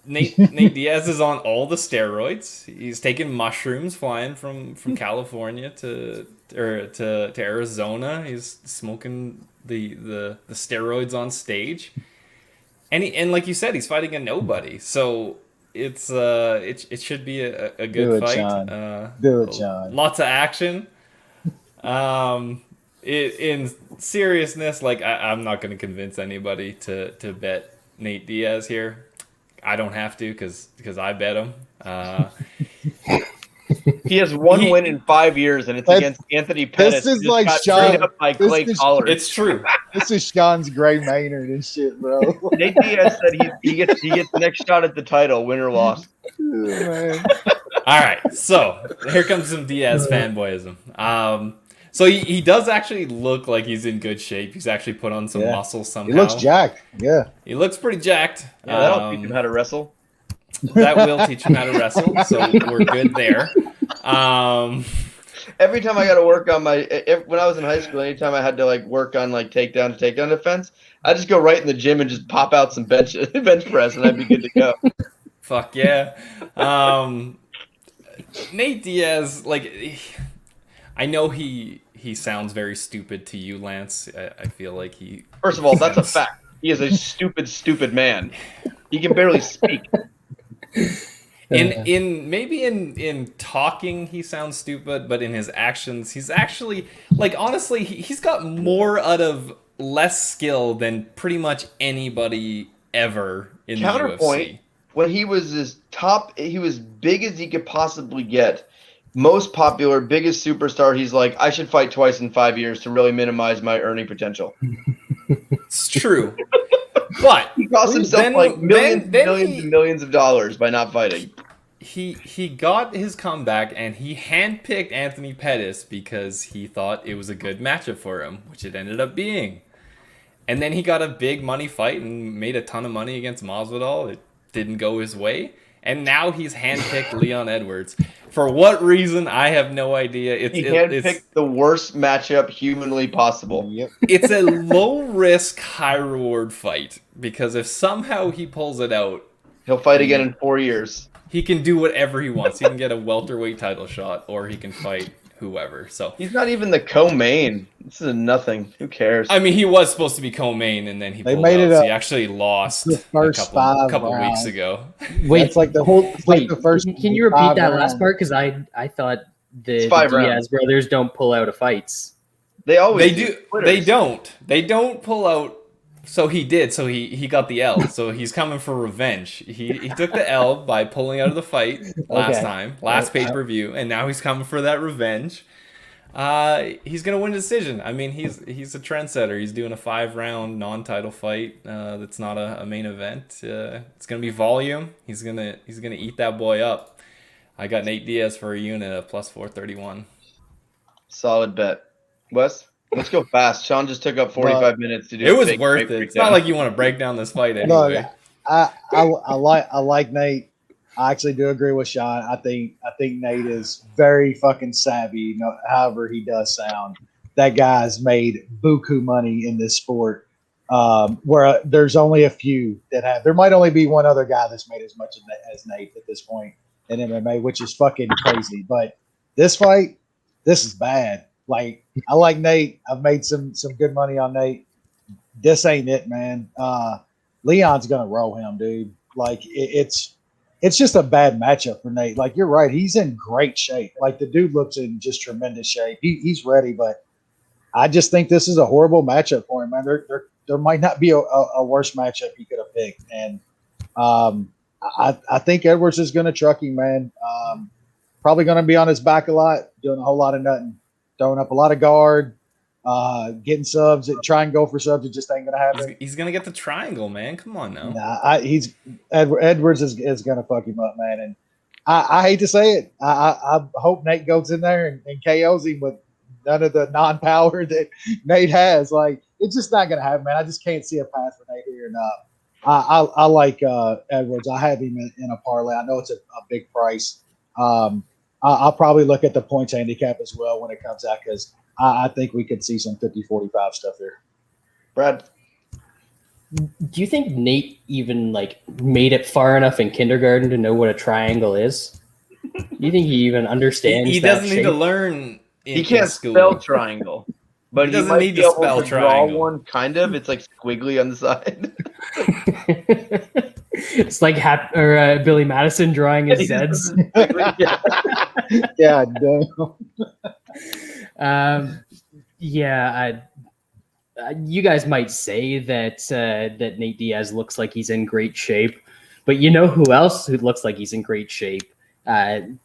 Nate Diaz is on all the steroids. He's taking mushrooms flying from California to Arizona. He's smoking the steroids on stage. And like you said, he's fighting a nobody. So it should be a good fight. Sean. Do it, Sean. Lots of action. In seriousness, like I'm not going to convince anybody to bet Nate Diaz here. I don't have to because I bet him. He has one win in 5 years, and it's against Anthony Pettis. This is like Sean. Up by Clay Collard. It's true. This is Sean's Gray Maynard and shit, bro. Nate Diaz said he gets the next shot at the title, win or loss. Man. All right, so here comes some Diaz fanboyism. So he does actually look like he's in good shape. He's actually put on some muscle somehow. He looks jacked. Yeah. He looks pretty jacked. Yeah, that'll teach him how to wrestle. That will teach him how to wrestle, so we're good there. Every time I got to work on when I was in high school, anytime I had to like work on like takedown defense, I just go right in the gym and just pop out some bench press, and I'd be good to go. Fuck yeah. Nate Diaz, like, I know he sounds very stupid to you, Lance. I feel like he. First of all, that's a fact. He is a stupid man. He can barely speak. In talking he sounds stupid, but in his actions he's actually, like, honestly he's got more out of less skill than pretty much anybody ever in the UFC. Counterpoint, when he was he was big as he could possibly get, most popular, biggest superstar, he's like, I should fight twice in 5 years to really minimize my earning potential. It's true. But he cost himself millions of dollars by not fighting. He got his comeback, and he handpicked Anthony Pettis because he thought it was a good matchup for him, which it ended up being. And then he got a big money fight and made a ton of money against Masvidal. It didn't go his way. And now he's handpicked Leon Edwards. For what reason, I have no idea. He handpicked the worst matchup humanly possible. Yep. It's a low-risk, high-reward fight. Because if somehow he pulls it out, he'll fight again in 4 years. He can do whatever he wants. He can get a welterweight title shot, or he can fight whoever. So he's not even the co-main. This is nothing. Who cares? I mean, he was supposed to be co-main, and then he pulled out. So he actually lost a couple weeks ago. Wait, it's like the whole. Wait, the first. Can you repeat that last part? Because I thought the Diaz brothers don't pull out of fights. They always do. They don't. They don't pull out. So he did. So he got the L. So he's coming for revenge. He took the L by pulling out of the fight last pay-per-view, and now he's coming for that revenge. He's gonna win a decision. I mean, he's a trendsetter. He's doing a 5-round non-title fight. That's not a main event. It's gonna be volume. He's gonna eat that boy up. I got Nate Diaz for a unit of plus 431. Solid bet, Wes. Let's go fast. Sean just took up 45 minutes to do. It was worth it. It's not like you want to break down this fight anyway. No, I like Nate. I actually do agree with Sean. I think Nate is very fucking savvy. You know, however he does sound, that guy's made buku money in this sport. Where there's only a few that have. There might only be one other guy that's made as much as Nate at this point in MMA, which is fucking crazy. But this fight, this is bad. Like, I like Nate. I've made some good money on Nate. This ain't it, man. Leon's gonna roll him, dude. Like, it's just a bad matchup for Nate. Like, you're right. He's in great shape. Like, the dude looks in just tremendous shape. He's ready, but I just think this is a horrible matchup for him, man. There might not be a worse matchup he could have picked. And I think Edwards is going to truck him, man. Probably going to be on his back a lot, doing a whole lot of nothing. Throwing up a lot of guard, getting subs, try and go for subs. It just ain't gonna happen. He's gonna get the triangle, man. Come on now. Nah, Edwards is gonna fuck him up, man. And I hate to say it. I hope Nate goes in there and KOs him, non-power that Nate has. Like, it's just not going to happen, man. I just can't see a path for Nate here. And I like Edwards. I have him in a parlay. I know it's a big price. I'll probably look at the points handicap as well when it comes out, because I think we could see some 50-45 stuff there. Brad? Do you think Nate even made it far enough in kindergarten to know what a triangle is? Do you think he even understands? He doesn't need to learn. He can't spell triangle, but he doesn't need to spell triangle. Draw one, kind of. It's like squiggly on the side. It's like Billy Madison drawing his Zeds. Yeah, you guys might say that Nate Diaz looks like he's in great shape, but you know who else who looks like he's in great shape?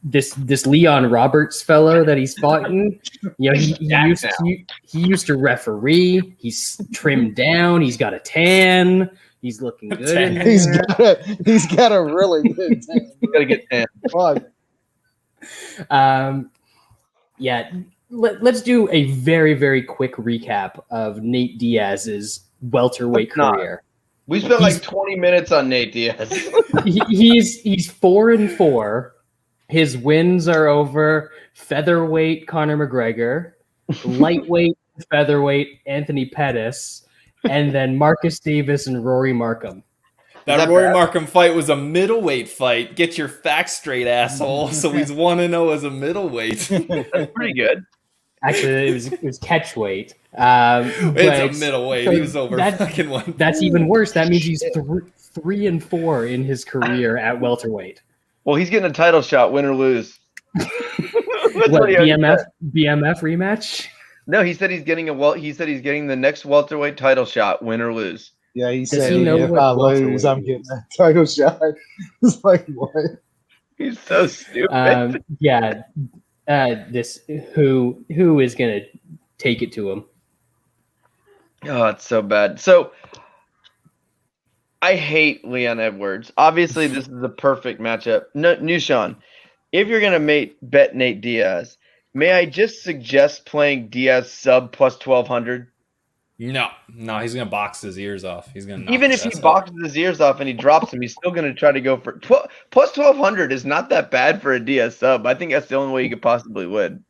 This Leon Roberts fellow that he's fought in. You know, he used to referee. He's trimmed down. He's got a tan. He's looking good. He's got a really good tan. He's got to get tan. Let's do a very, very quick recap of Nate Diaz's welterweight career. We spent like 20 minutes on Nate Diaz. He's 4-4. His wins are over featherweight Conor McGregor, lightweight featherweight Anthony Pettis, and then Marcus Davis and Rory Markham. That Rory Markham fight was a middleweight fight. Get your facts straight, asshole. So he's 1-0 as a middleweight. That's pretty good. Actually, it was catch weight. It's a middleweight. He was over fucking one. That's even worse. That means he's 3-4 in his career at welterweight. Well, he's getting a title shot, win or lose. What, BMF rematch? No, he said he's getting the next welterweight title shot, win or lose. Yeah, he said if I lose, I'm getting a title shot. It's like, what? He's so stupid. This who is gonna take it to him? Oh, it's so bad. So I hate Leon Edwards. Obviously, this is the perfect matchup. No, Sean, if you're gonna bet Nate Diaz, may I just suggest playing Diaz sub plus 1,200? No, he's gonna box his ears off. He's gonna even if he boxes his ears off and he drops him, he's still gonna try to go for plus 1,200 is not that bad for a Diaz sub. I think that's the only way you could possibly win.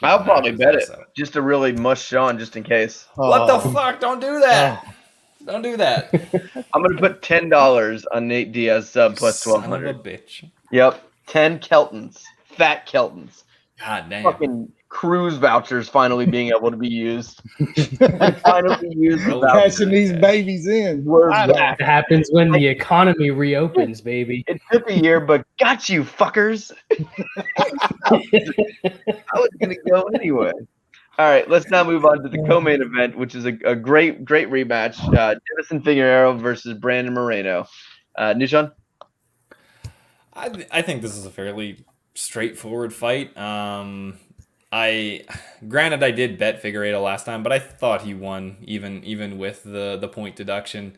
I'll probably bet it just to really mush Sean, just in case. What the fuck? Don't do that. Don't do that. I'm gonna put $10 on Nate Diaz sub plus 1,200. Son of a bitch. Yep, 10 Keltons, fat Keltons. God damn. Fucking cruise vouchers finally being able to be used. Finally used. Catching these babies in. That happens when the economy reopens, baby. It took a year, but got you, fuckers. I was going to go anyway. All right, let's now move on to the co-main event, which is a great rematch. Deiveson Figueiredo versus Brandon Moreno. Nishan? I think this is a fairly straightforward fight. Granted I did bet Figueiredo last time, but I thought he won even with the point deduction.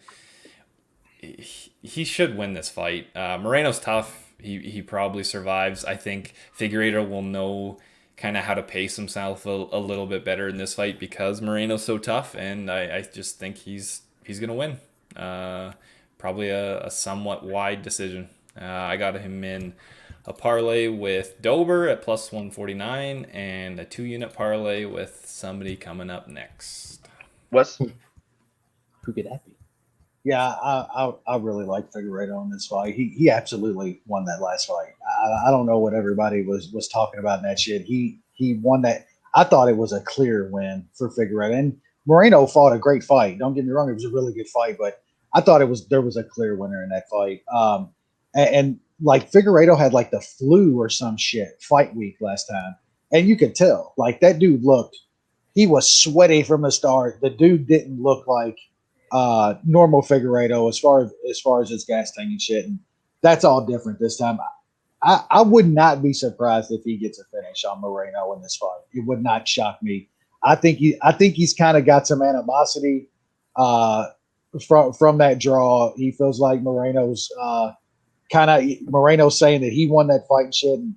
He should win this fight. Moreno's tough. He probably survives. I think Figueiredo will know kind of how to pace himself a little bit better in this fight because Moreno's so tough, and I just think he's gonna win. Probably a somewhat wide decision. I got him in a parlay with Dober at plus 149 and a 2-unit parlay with somebody coming up next. Wes? Who could that be? Yeah, I really like Figueiredo in this fight. He absolutely won that last fight. I don't know what everybody was talking about in that shit. He won that. I thought it was a clear win for Figueiredo. And Moreno fought a great fight. Don't get me wrong, it was a really good fight, but I thought there was a clear winner in that fight. And like Figueiredo had like the flu or some shit fight week last time. And you could tell, like that dude he was sweaty from the start. The dude didn't look like normal Figueiredo as far as his gas tank and shit. And that's all different this time. I would not be surprised if he gets a finish on Moreno in this fight. It would not shock me. I think he's kind of got some animosity from that draw. He feels like Moreno's saying that he won that fight and shit. And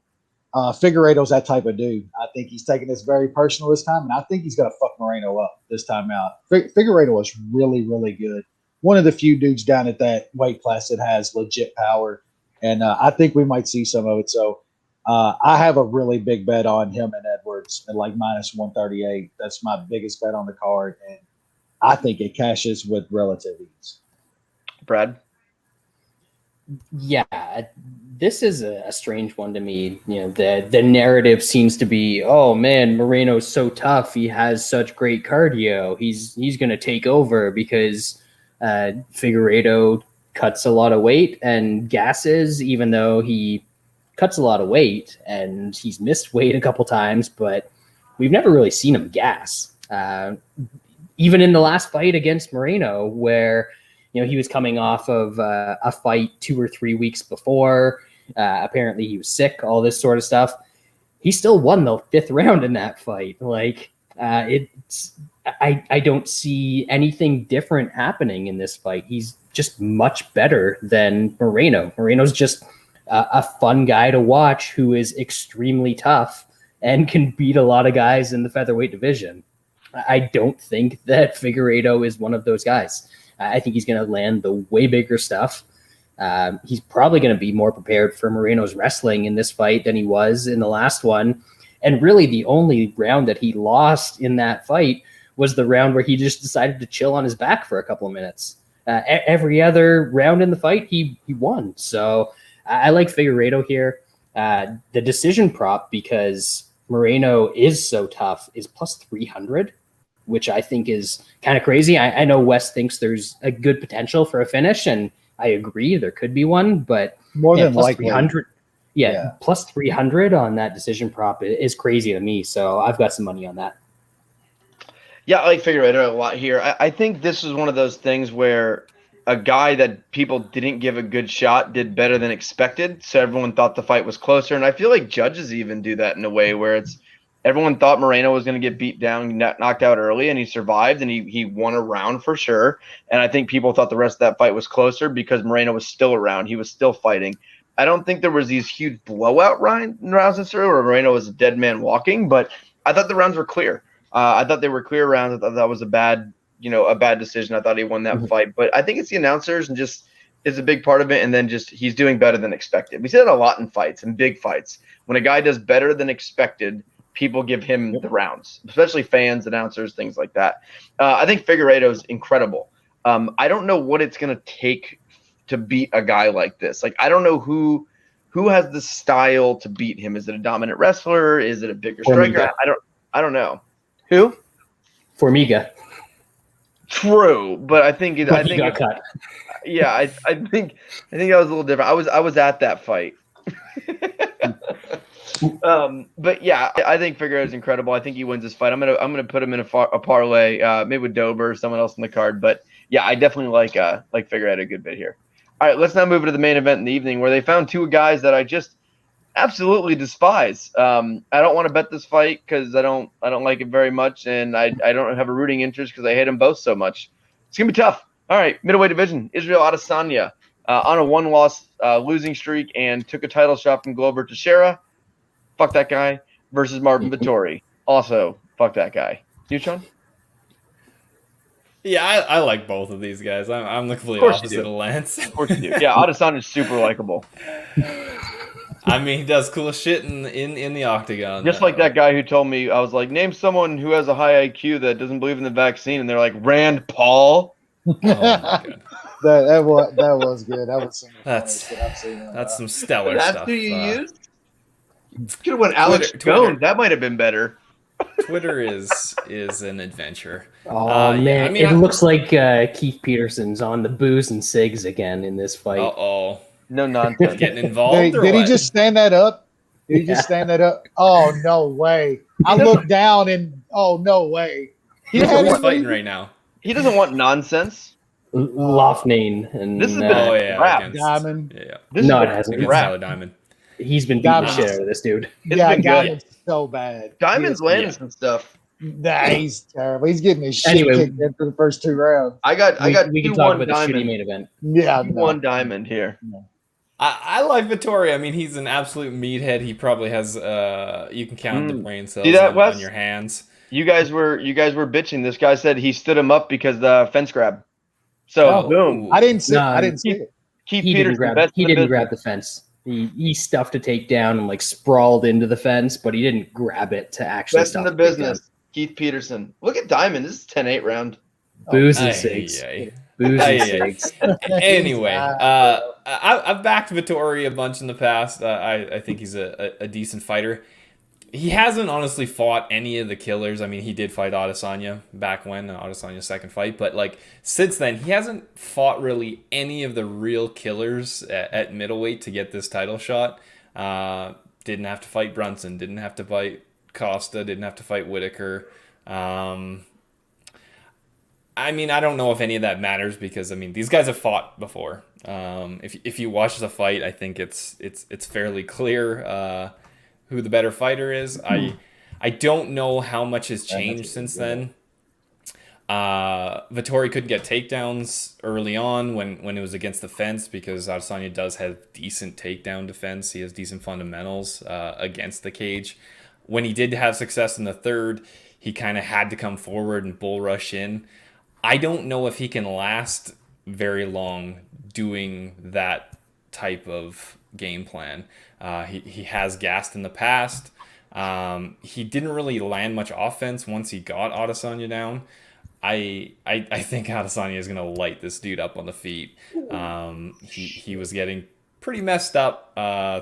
Figueiredo's that type of dude. I think he's taking this very personal this time, and I think he's going to fuck Moreno up this time out. Figueiredo is really, really good. One of the few dudes down at that weight class that has legit power, and I think we might see some of it. So I have a really big bet on him and Edwards at like minus 138. That's my biggest bet on the card, and I think it cashes with relative ease. Brad? Yeah, this is a strange one to me. You know, the narrative seems to be, oh man, Moreno's so tough. He has such great cardio. He's going to take over because Figueiredo cuts a lot of weight and gasses, even though he cuts a lot of weight and he's missed weight a couple times, but we've never really seen him gas. Even in the last fight against Moreno, where he was coming off of a fight 2 or 3 weeks before. Apparently he was sick, all this sort of stuff. He still won the 5th round in that fight. I don't see anything different happening in this fight. He's just much better than Moreno. Moreno's just a fun guy to watch who is extremely tough and can beat a lot of guys in the featherweight division. I don't think that Figueiredo is one of those guys. I think he's going to land the way bigger stuff. He's probably going to be more prepared for Moreno's wrestling in this fight than he was in the last one. And really the only round that he lost in that fight was the round where he just decided to chill on his back for a couple of minutes. Every other round in the fight, he won. So I like Figueiredo here. The decision prop, because Moreno is so tough, is plus 300. Which I think is kind of crazy. I know Wes thinks there's a good potential for a finish, and I agree there could be one, but more than plus likely. 300, plus 300 on that decision prop is crazy to me. So I've got some money on that. Yeah, I like Figueiredo a lot here. I think this is one of those things where a guy that people didn't give a good shot did better than expected, so everyone thought the fight was closer. And I feel like judges even do that in a way where it's everyone thought Moreno was going to get beat down, knocked out early, and he survived, and he won a round for sure. And I think people thought the rest of that fight was closer because Moreno was still around. He was still fighting. I don't think there was these huge blowout rounds necessarily where Moreno was a dead man walking, but I thought the rounds were clear. I thought they were clear rounds. I thought that was a bad decision. I thought he won that fight. But I think it's the announcers and just is a big part of it, and then just he's doing better than expected. We see that a lot in fights, in big fights. When a guy does better than expected, people give him the rounds, especially fans, announcers, things like that. I think Figueiredo is incredible. I don't know what it's going to take to beat a guy like this. I don't know who has the style to beat him. Is it a dominant wrestler? Is it a bigger striker? I don't know. Who? Formiga. True, but I think he got cut. Yeah, I think that was a little different. I was at that fight. But yeah, I think Figueiredo is incredible. I think he wins this fight. I'm gonna put him in a parlay, maybe with Dober or someone else in the card. But yeah, I definitely like Figueiredo a good bit here. All right, let's now move to the main event in the evening, where they found 2 guys that I just absolutely despise. I don't want to bet this fight because I don't like it very much, and I don't have a rooting interest because I hate them both so much. It's gonna be tough. All right, middleweight division, Israel Adesanya on a 1-loss losing streak and took a title shot from Glover Teixeira. Fuck that guy. Versus Marvin Vettori. Also, fuck that guy. You, Sean? Yeah, I like both of these guys. I'm the complete opposite of Lance. Of course you do. Yeah, Adesanya is super likable. I mean, he does cool shit in the octagon. Just like that guy who told me, I was like, name someone who has a high IQ that doesn't believe in the vaccine, and they're like, Rand Paul. Oh my God. That was good. That was some that's some stellar stuff. That's who you used? Could have went Alex Jones. That might have been better. Twitter is an adventure. Oh man, it looks like Keith Peterson's on the booze and cigs again in this fight. Uh-oh. No nonsense. Getting involved. Did he just stand that up? Did he just stand that up? Oh no way! I looked down and oh no way! He's fighting right now. He doesn't want nonsense. Loughnane and this has been crap. Diamond. Yeah. This no, it hasn't. Tyler Diamond. He's been beating the shit out of this dude. Diamond's so bad. Diamond's landing some stuff. Nah, he's terrible. He's getting his shit kicked in for the first 2 rounds. I got we can talk about the shitty main event. Yeah, 2-1 Diamond here. I like Vettori. I mean, he's an absolute meathead. He probably has you can count the brain cells See that, on Wes? your hands. You guys were bitching. This guy said he stood him up because the fence grab. So boom. I didn't see. No, I didn't see it. Keith he Peterson, didn't grab. best He in the didn't business. grab the fence. He stuffed a takedown and like sprawled into the fence, but he didn't grab it to actually Best in stop the business. Keith Peterson. Look at Diamond. This is 10-8 round. Booze and Ay, cigs. ay. Booze Ay, and ay. cigs. Anyway, I've backed Vettori a bunch in the past. I think he's a decent fighter. He hasn't honestly fought any of the killers. I mean, he did fight Adesanya back when, Adesanya's second fight. But like since then, he hasn't fought really any of the real killers at middleweight to get this title shot. Didn't have to fight Brunson. Didn't have to fight Costa. Didn't have to fight Whitaker. I mean, I don't know if any of that matters because I mean these guys have fought before. If you watch the fight, I think it's fairly clear who the better fighter is. I don't know how much has changed since then. Vettori couldn't get takedowns early on when it was against the fence because Adesanya does have decent takedown defense. He has decent fundamentals against the cage. When he did have success in the third, he kind of had to come forward and bull rush in. I don't know if he can last very long doing that type of game plan. He has gassed in the past. He didn't really land much offense once he got Adesanya down. I think Adesanya is gonna light this dude up on the feet. He was getting pretty messed up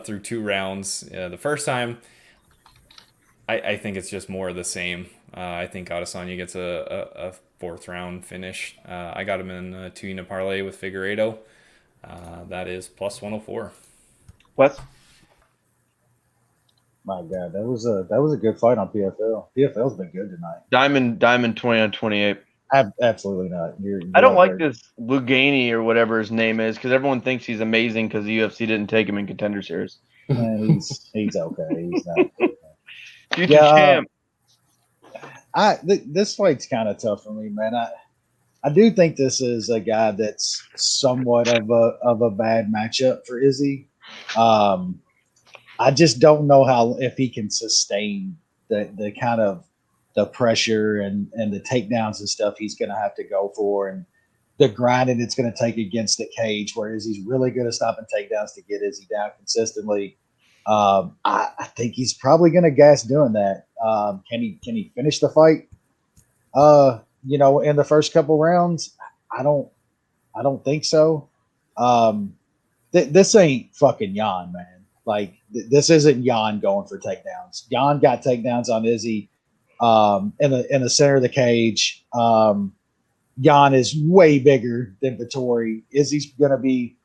through 2 rounds the first time. I think it's just more of the same. I think Adesanya gets a 4th round finish. I got him in a 2-unit parlay with Figueiredo. That is plus 104. Wes? My God, that was a good fight on PFL. PFL's been good tonight. Diamond 20-28. Absolutely not. I don't like this Lugani or whatever his name is because everyone thinks he's amazing because the UFC didn't take him in Contender Series. He's okay. He's not. Future champ. This fight's kind of tough for me, man. I do think this is a guy that's somewhat of a bad matchup for Izzy. I just don't know if he can sustain the kind of the pressure and the takedowns and stuff he's going to have to go for and the grinding it's going to take against the cage, where Izzy's really good at stopping takedowns to get Izzy down consistently. I think he's probably going to gas doing that. Can he finish the fight? In the first couple rounds, I don't think so. This ain't fucking Jan, man. Like this isn't Jan going for takedowns. Jan got takedowns on Izzy in the center of the cage. Jan is way bigger than Vettori. Izzy's going to be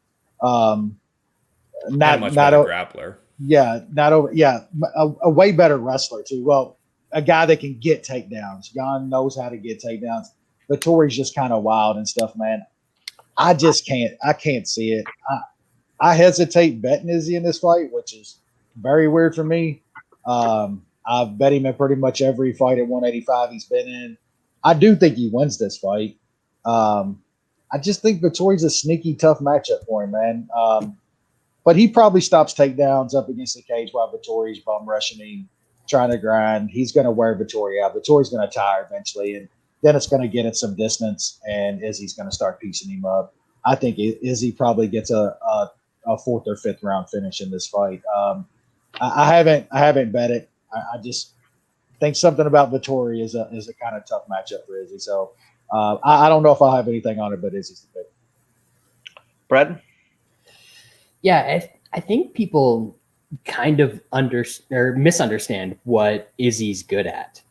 not much better grappler. Yeah, not over. Yeah, a way better wrestler too. Well, a guy that can get takedowns. Jan knows how to get takedowns. Vettori's just kind of wild and stuff, man. I just can't. I can't see it. I hesitate betting Izzy in this fight, which is very weird for me. I've bet him in pretty much every fight at 185 he's been in. I do think he wins this fight. I just think Vettori's a sneaky, tough matchup for him, man. But he probably stops takedowns up against the cage while Vettori's bum rushing him, trying to grind. He's going to wear Vettori out. Vettori's going to tire eventually, and then it's going to get at some distance, and Izzy's going to start piecing him up. I think Izzy probably gets a 4th or 5th round finish in this fight. I haven't bet it. I just think something about Vettori is a kind of tough matchup for Izzy. So I don't know if I'll have anything on it, but Izzy's the pick. Brad? Yeah, I think people kind of misunderstand what Izzy's good at.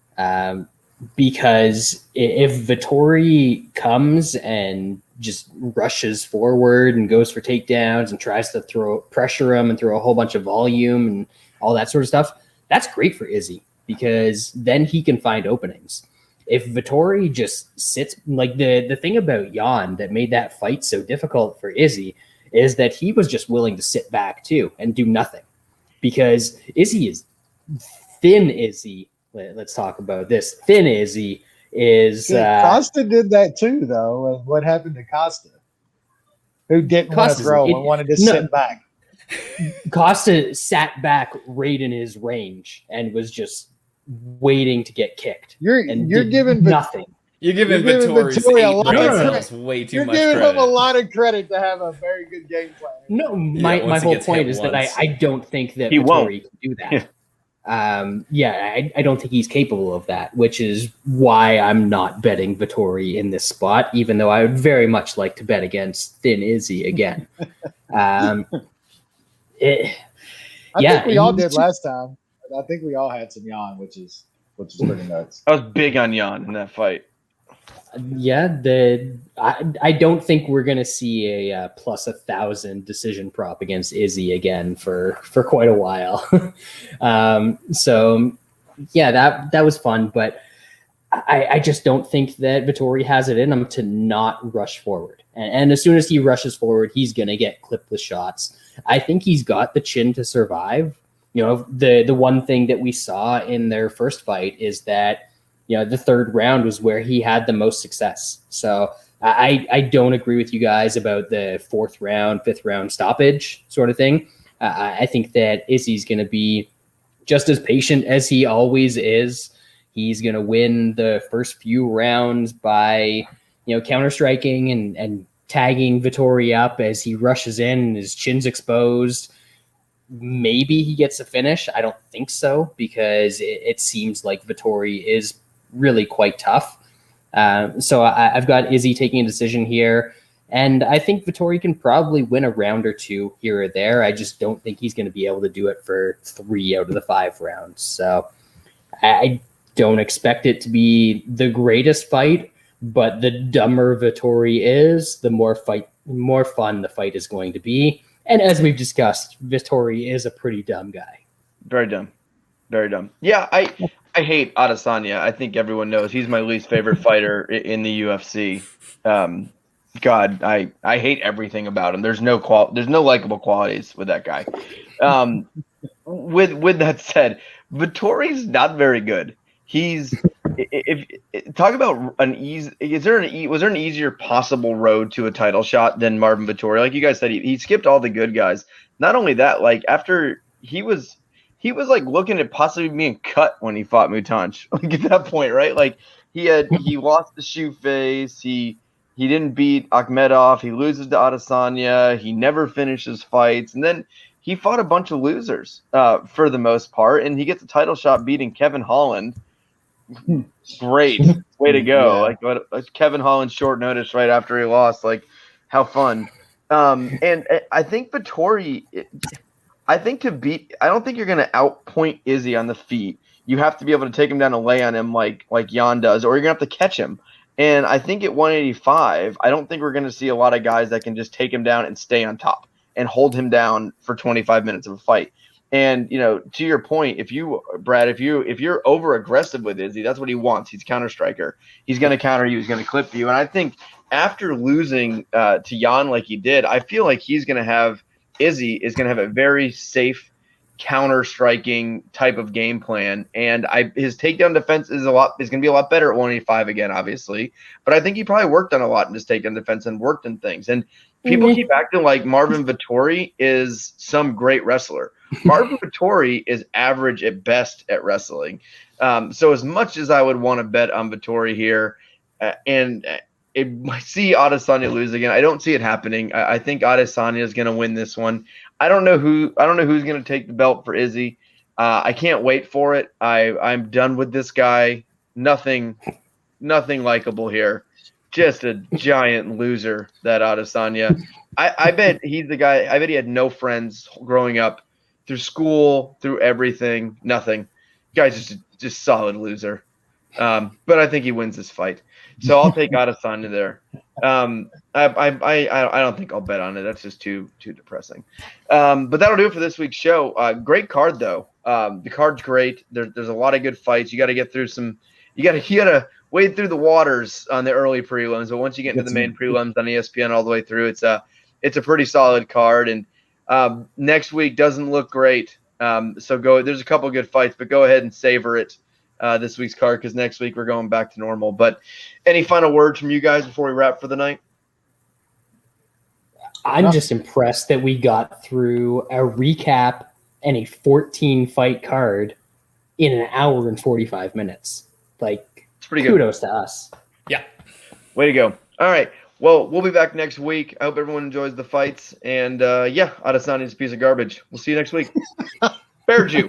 Because if Vettori comes and just rushes forward and goes for takedowns and tries to pressure him and throw a whole bunch of volume and all that sort of stuff, that's great for Izzy because then he can find openings. If Vettori just sits, like the thing about Jan that made that fight so difficult for Izzy is that he was just willing to sit back too and do nothing because Izzy is thin. Izzy, let's talk about this. Thin Izzy is. Costa did that too, though. What happened to Costa? Who didn't want to throw and wanted to sit back? Costa sat back right in his range and was just waiting to get kicked. You're giving nothing. You're giving Vettori Vettori's a lot brain of cells way too You're much giving credit. him a lot of credit to have a very good game plan. No, my once he whole gets point hit is that once. I don't think that He won't. Vettori can do that. I don't think he's capable of that, which is why I'm not betting Vettori in this spot, even though I would very much like to bet against Thin Izzy again. I think we all did last time. I think we all had some yawn, which is pretty nuts. I was big on Jan in that fight. Yeah, I don't think we're gonna see a plus 1,000 decision prop against Izzy again for quite a while. So yeah, that was fun, but I just don't think that Vettori has it in him to not rush forward. And as soon as he rushes forward, he's gonna get clipped with shots. I think he's got the chin to survive. You know, the one thing that we saw in their first fight is that, you know, the third round was where he had the most success. So I don't agree with you guys about the fourth round, fifth round stoppage sort of thing. I think that Izzy's going to be just as patient as he always is. He's going to win the first few rounds by, you know, counter striking and tagging Vettori up as he rushes in and his chin's exposed. Maybe he gets a finish. I don't think so, because it seems like Vettori is really quite tough. So I've got Izzy taking a decision here, and I think Vettori can probably win a round or two here or there. I just don't think he's going to be able to do it for 3 out of the 5 rounds. So I don't expect it to be the greatest fight, but the dumber Vettori is, the more fun the fight is going to be. And as we've discussed, Vettori is a pretty dumb guy. Very dumb. Very dumb. Yeah, I hate Adesanya. I think everyone knows he's my least favorite fighter in the UFC. God, I hate everything about him. There's no likable qualities with that guy. With that said, Vettori's not very good. Talk about an easy. Was there an easier possible road to a title shot than Marvin Vettori? Like you guys said, he skipped all the good guys. Not only that, like after he was like looking at possibly being cut when he fought Mutanch. Like at that point, right? Like he lost the shoe face. He didn't beat Akhmedov. He loses to Adesanya. He never finishes fights, and then he fought a bunch of losers for the most part, and he gets a title shot beating Kevin Holland. Great way to go. Yeah. Like Kevin Holland short notice right after he lost. Like how fun. And I think Vettori, I don't think you're going to outpoint Izzy on the feet. You have to be able to take him down and lay on him like Jan does, or you're going to have to catch him. And I think at 185, I don't think we're going to see a lot of guys that can just take him down and stay on top and hold him down for 25 minutes of a fight. And, you know, to your point, if you're over aggressive with Izzy, that's what he wants. He's a counter striker. He's going to counter you. He's going to clip you. And I think after losing to Jan like he did, I feel like Izzy is going to have a very safe counter striking type of game plan. And his takedown defense is going to be a lot better at 185 again, obviously. But I think he probably worked on a lot in his takedown defense and worked in things. And people keep acting like Marvin Vettori is some great wrestler. Marvin Vettori is average at best at wrestling. So as much as I would want to bet on Vettori here, I see Adesanya lose again. I don't see it happening. I think Adesanya is going to win this one. I don't know who's going to take the belt for Izzy. I can't wait for it. I'm done with this guy. Nothing likable here. Just a giant loser, that Adesanya. I bet he's the guy. I bet he had no friends growing up, through school, through everything, nothing. Guy's just solid loser. But I think he wins this fight. So I'll take Adesanya there. I don't think I'll bet on it. That's just too depressing. But that'll do it for this week's show. Great card though. The card's great. There's a lot of good fights. You got to get through some. You got to wade through the waters on the early prelims. But once you get into the main prelims on ESPN all the way through, it's a pretty solid card. And next week doesn't look great. So there's a couple good fights, but go ahead and savor it. This week's card, because next week we're going back to normal. But any final words from you guys before we wrap for the night? I'm just impressed that we got through a recap and a 14 fight card in an hour and 45 minutes. Like, it's pretty kudos to us. Yeah. Way to go. All right. Well, we'll be back next week. I hope everyone enjoys the fights. And Adesanya is a piece of garbage. We'll see you next week. Bear Jew.